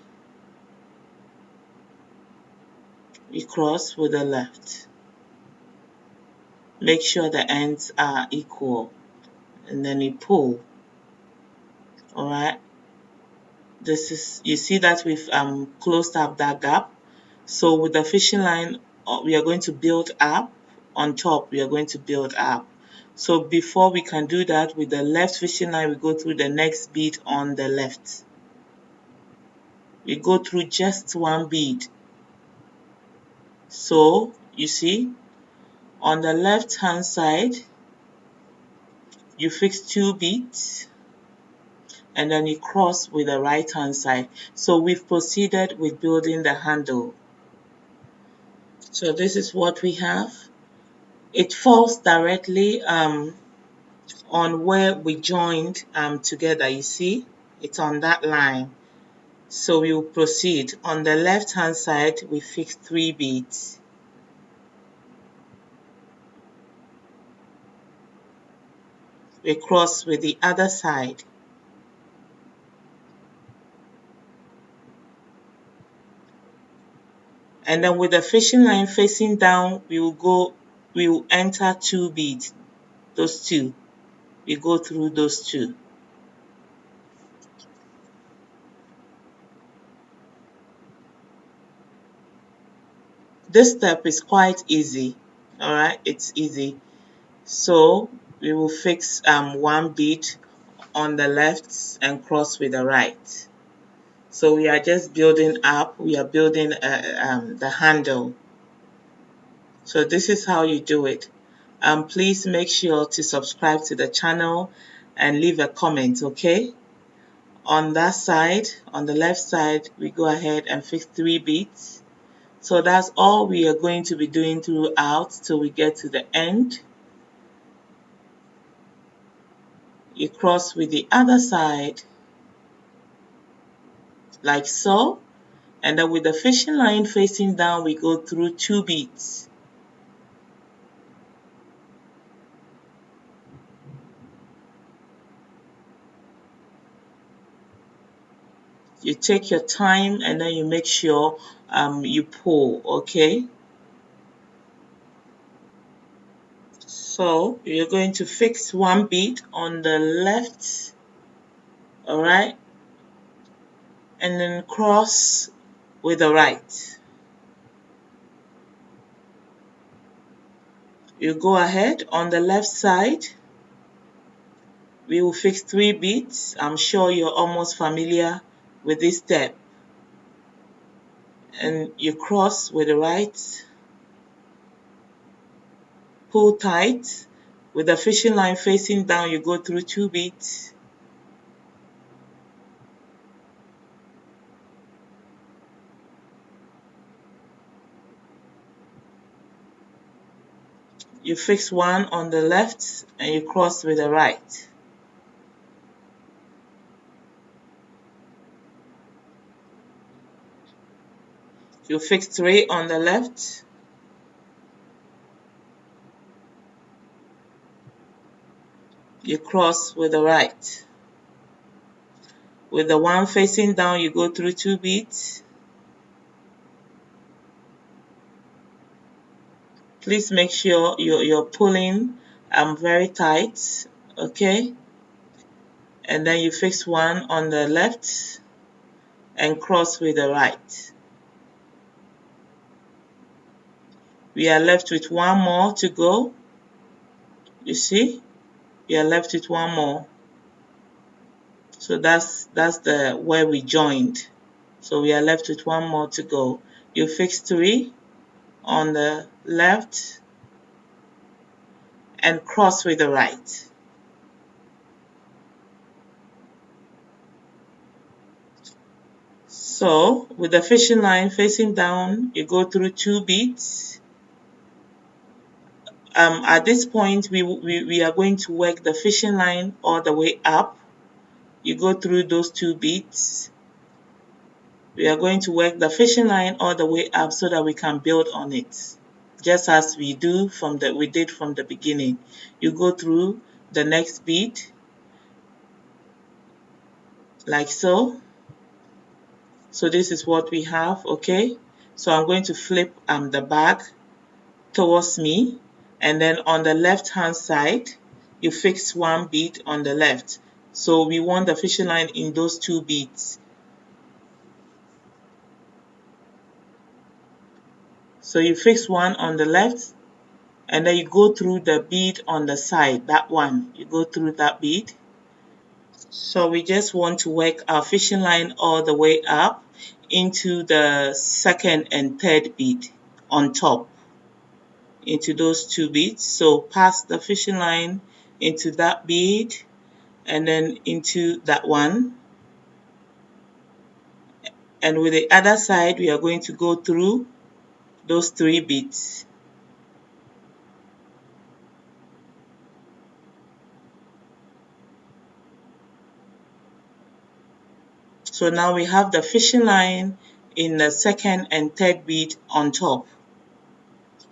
You cross with the left. Make sure the ends are equal. And then you pull. Alright. You see that we've closed up that gap. So with the fishing line, we are going to build up. On top, we are going to build up. So before we can do that, with the left fishing line, we go through the next bead on the left. We go through just one bead. So you see, on the left hand side, you fix two beads, and then you cross with the right hand side. So we've proceeded with building the handle. So this is what we have. It falls directly on where we joined together. You see, it's on that line. So we will proceed. On the left hand side, we fix 3 beads. We cross with the other side. And then with the fishing line facing down, we will enter 2 beads. Those 2. We go through those 2. This step is quite easy. Alright, it's easy. So we will fix 1 bead on the left and cross with the right. So we are just building up. We are building the handle. So this is how you do it. Please make sure to subscribe to the channel and leave a comment, okay? On that side, on the left side, we go ahead and fix 3 beads. So that's all we are going to be doing throughout till we get to the end. You cross with the other side, like so. And then with the fishing line facing down, we go through 2 beads. You take your time and then you make sure you pull, okay? So you're going to fix one bead on the left, all right, and then cross with the right. You go ahead on the left side. We will fix 3 beads. I'm sure you're almost familiar with this step. And you cross with the right, pull tight. With the fishing line facing down, you go through 2 beads. You fix one on the left and you cross with the right. You fix 3 on the left. You cross with the right. With the one facing down, you go through 2 beads. Please make sure you're pulling very tight, okay? And then you fix one on the left and cross with the right. We are left with one more to go. You see? We are left with one more. So that's the where we joined. So we are left with one more to go. You fix 3 on the left and cross with the right. So with the fishing line facing down, you go through 2 beads. At this point, we are going to work the fishing line all the way up. You go through those 2 beads. We are going to work the fishing line all the way up so that we can build on it, just as we did from the beginning. You go through the next bead, like so. So this is what we have, okay? So I'm going to flip the bag towards me, and then on the left hand side, you fix 1 bead on the left. So we want the fishing line in those 2 beads. So you fix one on the left, and then you go through the bead on the side, that one. You go through that bead. So we just want to work our fishing line all the way up into the second and third bead on top, into those 2 beads. So pass the fishing line into that bead and then into that one. And with the other side, we are going to go through those 3 beads. So now we have the fishing line in the second and third bead on top.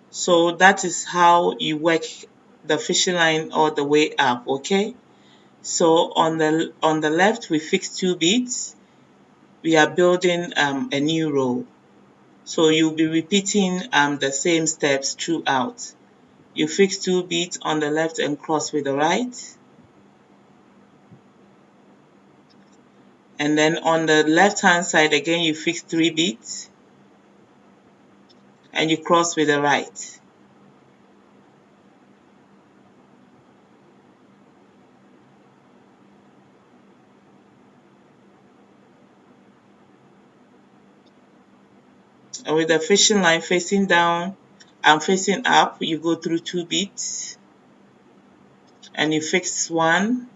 So that is how you work the fishing line all the way up, okay? So on the left, we fix 2 beads. We are building a new row. So you'll be repeating the same steps throughout. You fix 2 beads on the left and cross with the right. And then on the left hand side again, you fix 3 beads and you cross with the right. And with the fishing line facing down and facing up, you go through 2 beads and you fix 1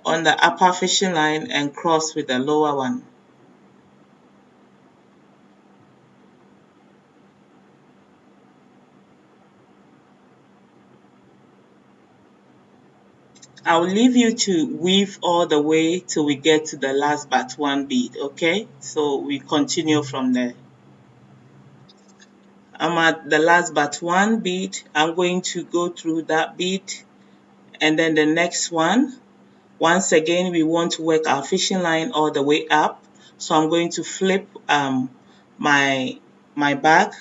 on the upper fishing line and cross with the lower one. I'll leave you to weave all the way till we get to the last but 1 bead, okay? So we continue from there. I'm at the last but 1 bead. I'm going to go through that bead and then the next one. Once again, we want to work our fishing line all the way up. So I'm going to flip my bag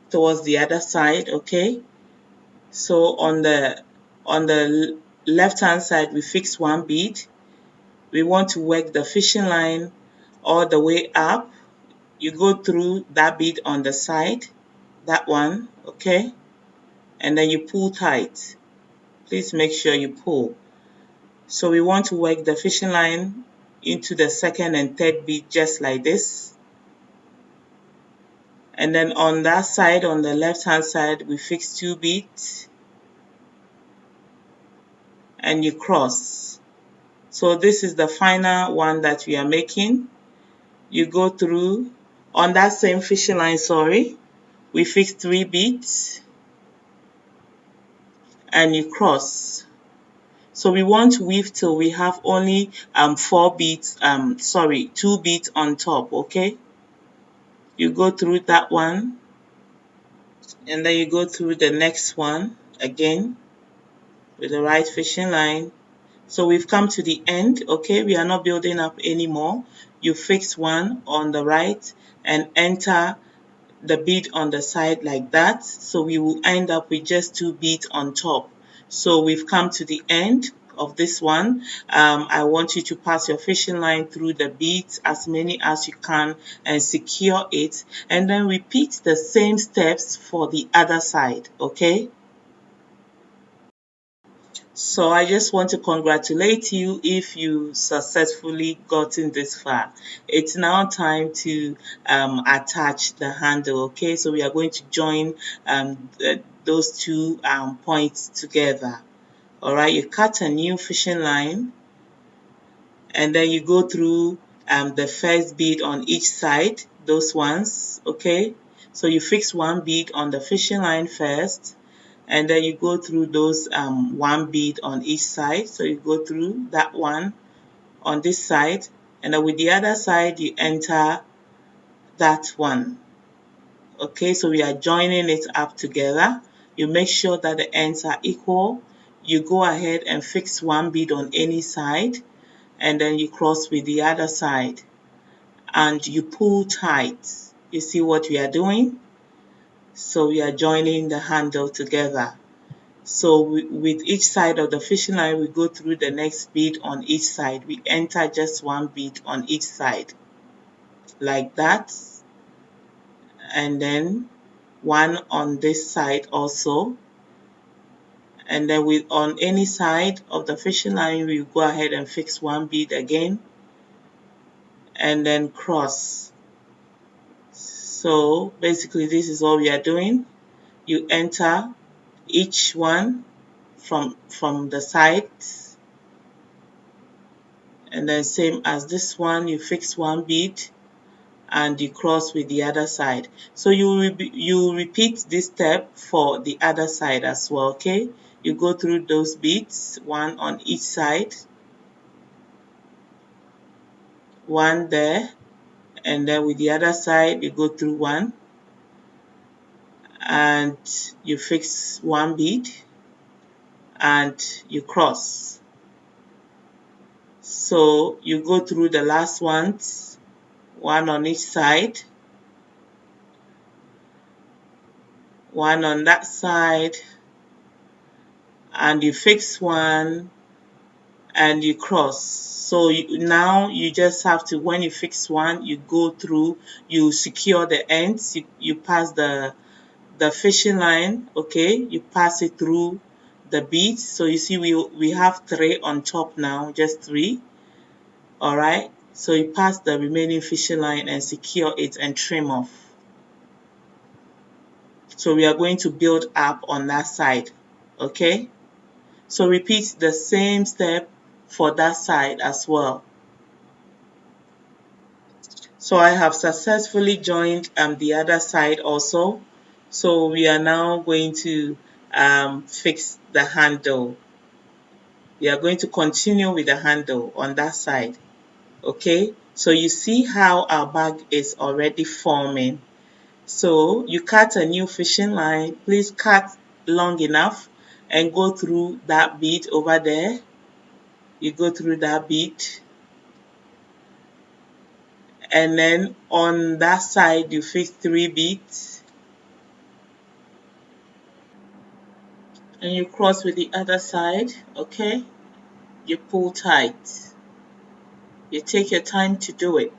towards the other side, okay? So on the left hand side, we fix one bead. We want to work the fishing line all the way up. You go through that bead on the side, that one, okay? And then you pull tight. Please make sure you pull. So we want to work the fishing line into the second and third bead just like this. And then on that side, on the left hand side, we fix two beads and you cross. So this is the final one that we are making. You go through on that same fishing line, we fix three beads and you cross. So we want to weave till we have only two beads on top, okay? You go through that one and then you go through the next one again with the right fishing line. So we've come to the end, okay? We are not building up anymore. You fix one on the right and enter the bead on the side like that. So we will end up with just two beads on top. So we've come to the end of this one. I want you to pass your fishing line through the beads, as many as you can, and secure it. And then repeat the same steps for the other side, okay? So I just want to congratulate you if you successfully gotten this far. It's now time to attach the handle, okay? So we are going to join those two points together. All right, you cut a new fishing line and then you go through the first bead on each side, those ones, okay? So you fix one bead on the fishing line first, and then you go through those one bead on each side. So you go through that one on this side, and then with the other side you enter that one. Okay, so we are joining it up together. You make sure that the ends are equal. You go ahead and fix one bead on any side, and then you cross with the other side and you pull tight. You see what we are doing? So we are joining the handle together. So with each side of the fishing line, we go through the next bead on each side. We enter just one bead on each side, like that. And then one on this side also. And then on any side of the fishing line, we go ahead and fix one bead again. And then cross. So basically this is all we are doing. You enter each one from the sides, and then same as this one, you fix one bead and you cross with the other side. So you repeat this step for the other side as well, okay? You go through those beads, one on each side, one there, and then with the other side you go through one and you fix one bead and you cross. So you go through the last ones, one on each side, one on that side, and you fix one and you cross. So now you just have to, when you fix one, you go through, you secure the ends, you pass the fishing line, okay? You pass it through the beads. So you see we have three on top now, just three. All right, so you pass the remaining fishing line and secure it and trim off. So we are going to build up on that side, okay? So repeat the same step for that side as well. So I have successfully joined the other side also. So we are now going to fix the handle. We are going to continue with the handle on that side. Okay, so you see how our bag is already forming. So you cut a new fishing line. Please cut long enough and go through that bead over there. you go through that bead, and then on that side you fix 3 beads, and you cross with the other side. Okay, you pull tight. You take your time to do it.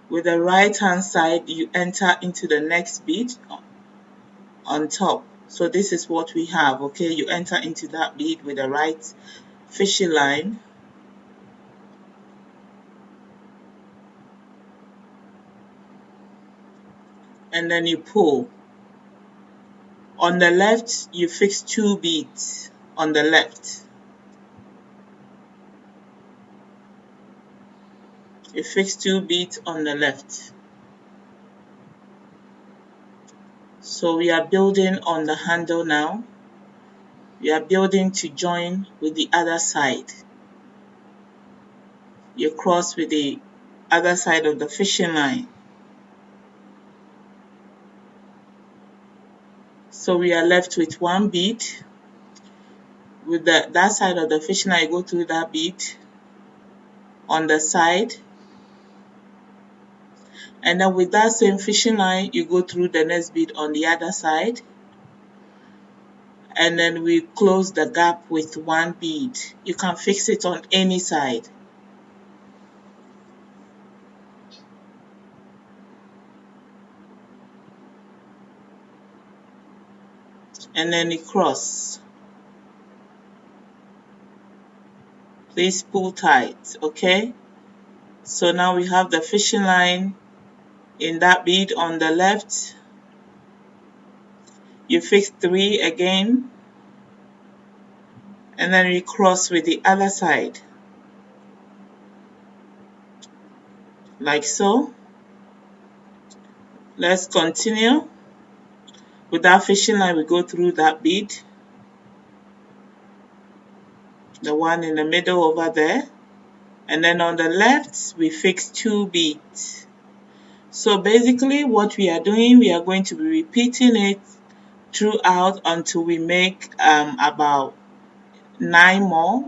With the right hand side, you enter into the next bead on top. So this is what we have. Okay, you enter into that bead with the right fishing line, and then you pull. On the left, you fix 2 beads on the left. You fix 2 beads on the left. So we are building on the handle now. We are building to join with the other side. You cross with the other side of the fishing line. So we are left with 1 bead. With that side of the fishing line, you go through that bead on the side. And then with that same fishing line, you go through the next bead on the other side. And then we close the gap with 1 bead. You can fix it on any side. And then you cross. Please pull tight, okay? So now we have the fishing line in that bead on the left. You fix 3 again, and then we cross with the other side, like so. Let's continue. With that fishing line, we go through that bead, the one in the middle over there, and then on the left, we fix 2 beads. So basically what we are doing, we are going to be repeating it throughout until we make about 9 more,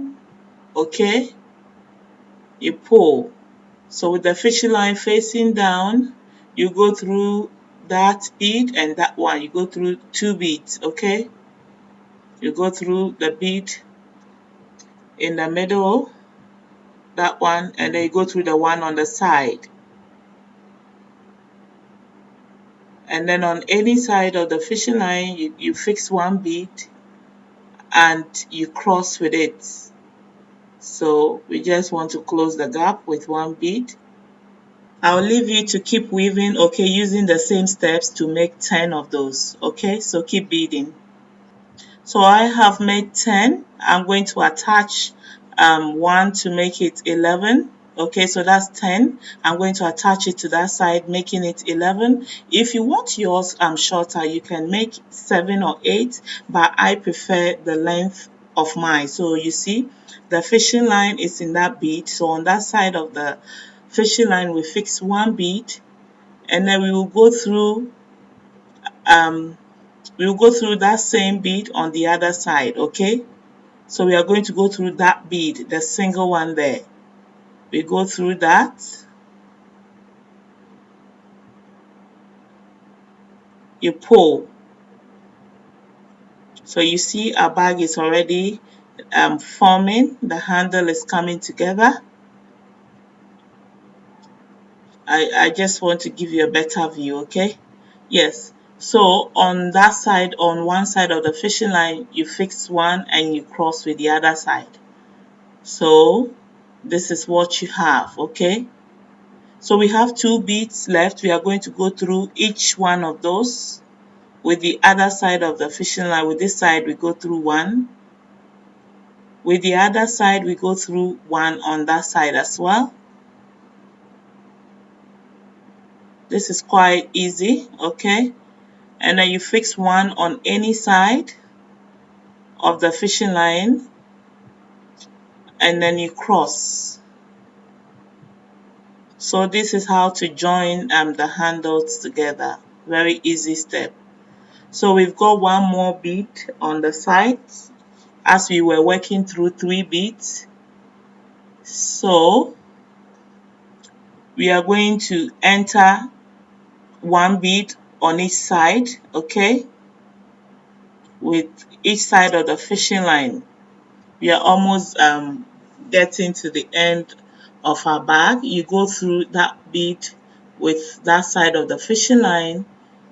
okay? You pull. So with the fishing line facing down, you go through that bead and that one. You go through 2 beads, okay? You go through the bead in the middle, that one, and then you go through the one on the side. And then on any side of the fishing line, you fix 1 bead and you cross with it. So we just want to close the gap with 1 bead. I'll leave you to keep weaving, okay, using the same steps to make 10 of those, okay? So keep beading. So I have made 10. I'm going to attach 1 to make it 11. Okay, so that's 10. I'm going to attach it to that side, making it 11. If you want yours shorter, you can make 7 or 8, but I prefer the length of mine. So you see, the fishing line is in that bead. So on that side of the fishing line, we fix 1 bead, and then we will go through that same bead on the other side, okay? So we are going to go through that bead, the single one there. We go through that. You pull. So you see our bag is already forming. The handle is coming together. I just want to give you a better view, okay? Yes. So on that side, on one side of the fishing line, you fix 1 and you cross with the other side. So this is what you have, okay? So we have 2 beads left. We are going to go through each one of those. With the other side of the fishing line, with this side, we go through 1. With the other side, we go through 1 on that side as well. This is quite easy, okay? And then you fix 1 on any side of the fishing line, and then you cross. So this is how to join the handles together. Very easy step. So we've got 1 more bead on the sides. as we were working through 3 beads. So we are going to enter 1 bead on each side, okay, with each side of the fishing line. We are almost getting to the end of our bag. You go through that bead with that side of the fishing line,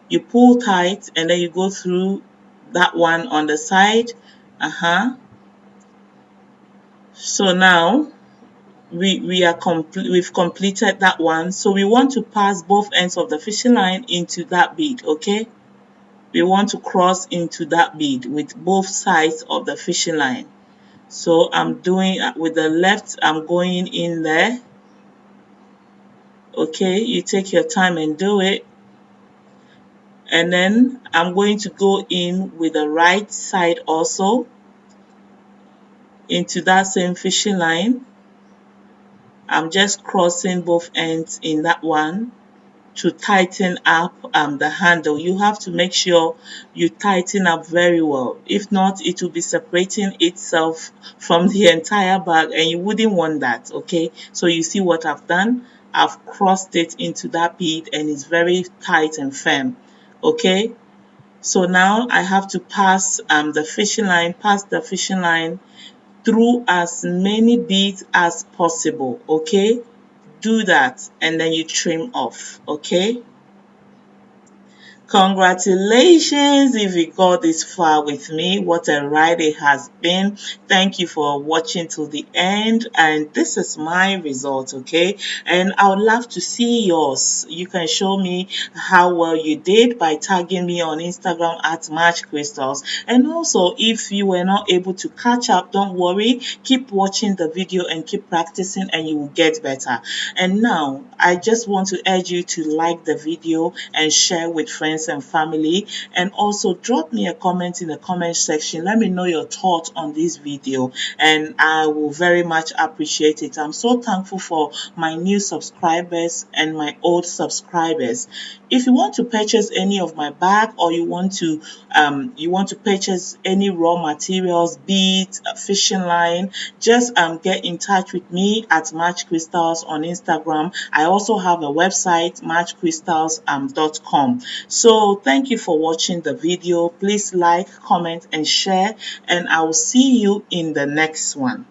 you pull tight, and then you go through that one on the side. So now we've completed that one. So we want to pass both ends of the fishing line into that bead, okay? We want to cross into that bead with both sides of the fishing line. So I'm doing with the left, I'm going in there. Okay, you take your time and do it. And then I'm going to go in with the right side also into that same fishing line. I'm just crossing both ends in that one to tighten up the handle. You have to make sure you tighten up very well. If not, it will be separating itself from the entire bag, and you wouldn't want that, okay? So you see what I've done? I've crossed it into that bead and it's very tight and firm, okay? So now I have to pass the fishing line through as many beads as possible, okay? Do that and then you trim off, okay? Congratulations if you got this far with me. What a ride it has been. Thank you for watching till the end. And this is my result, okay? And I would love to see yours. You can show me how well you did by tagging me on Instagram at Match Crystals. And also, if you were not able to catch up, don't worry. Keep watching the video and keep practicing and you will get better. And now, I just want to urge you to like the video and share with friends and family, and also drop me a comment in the comment section. Let me know your thoughts on this video and I will very much appreciate it. I'm so thankful for my new subscribers and my old subscribers. If you want to purchase any of my bag, or you want to purchase any raw materials, beads, fishing line, just get in touch with me at Match Crystals on Instagram. I also have a website, matchcrystals.com. So thank you for watching the video. Please like, comment, and share, and I will see you in the next one.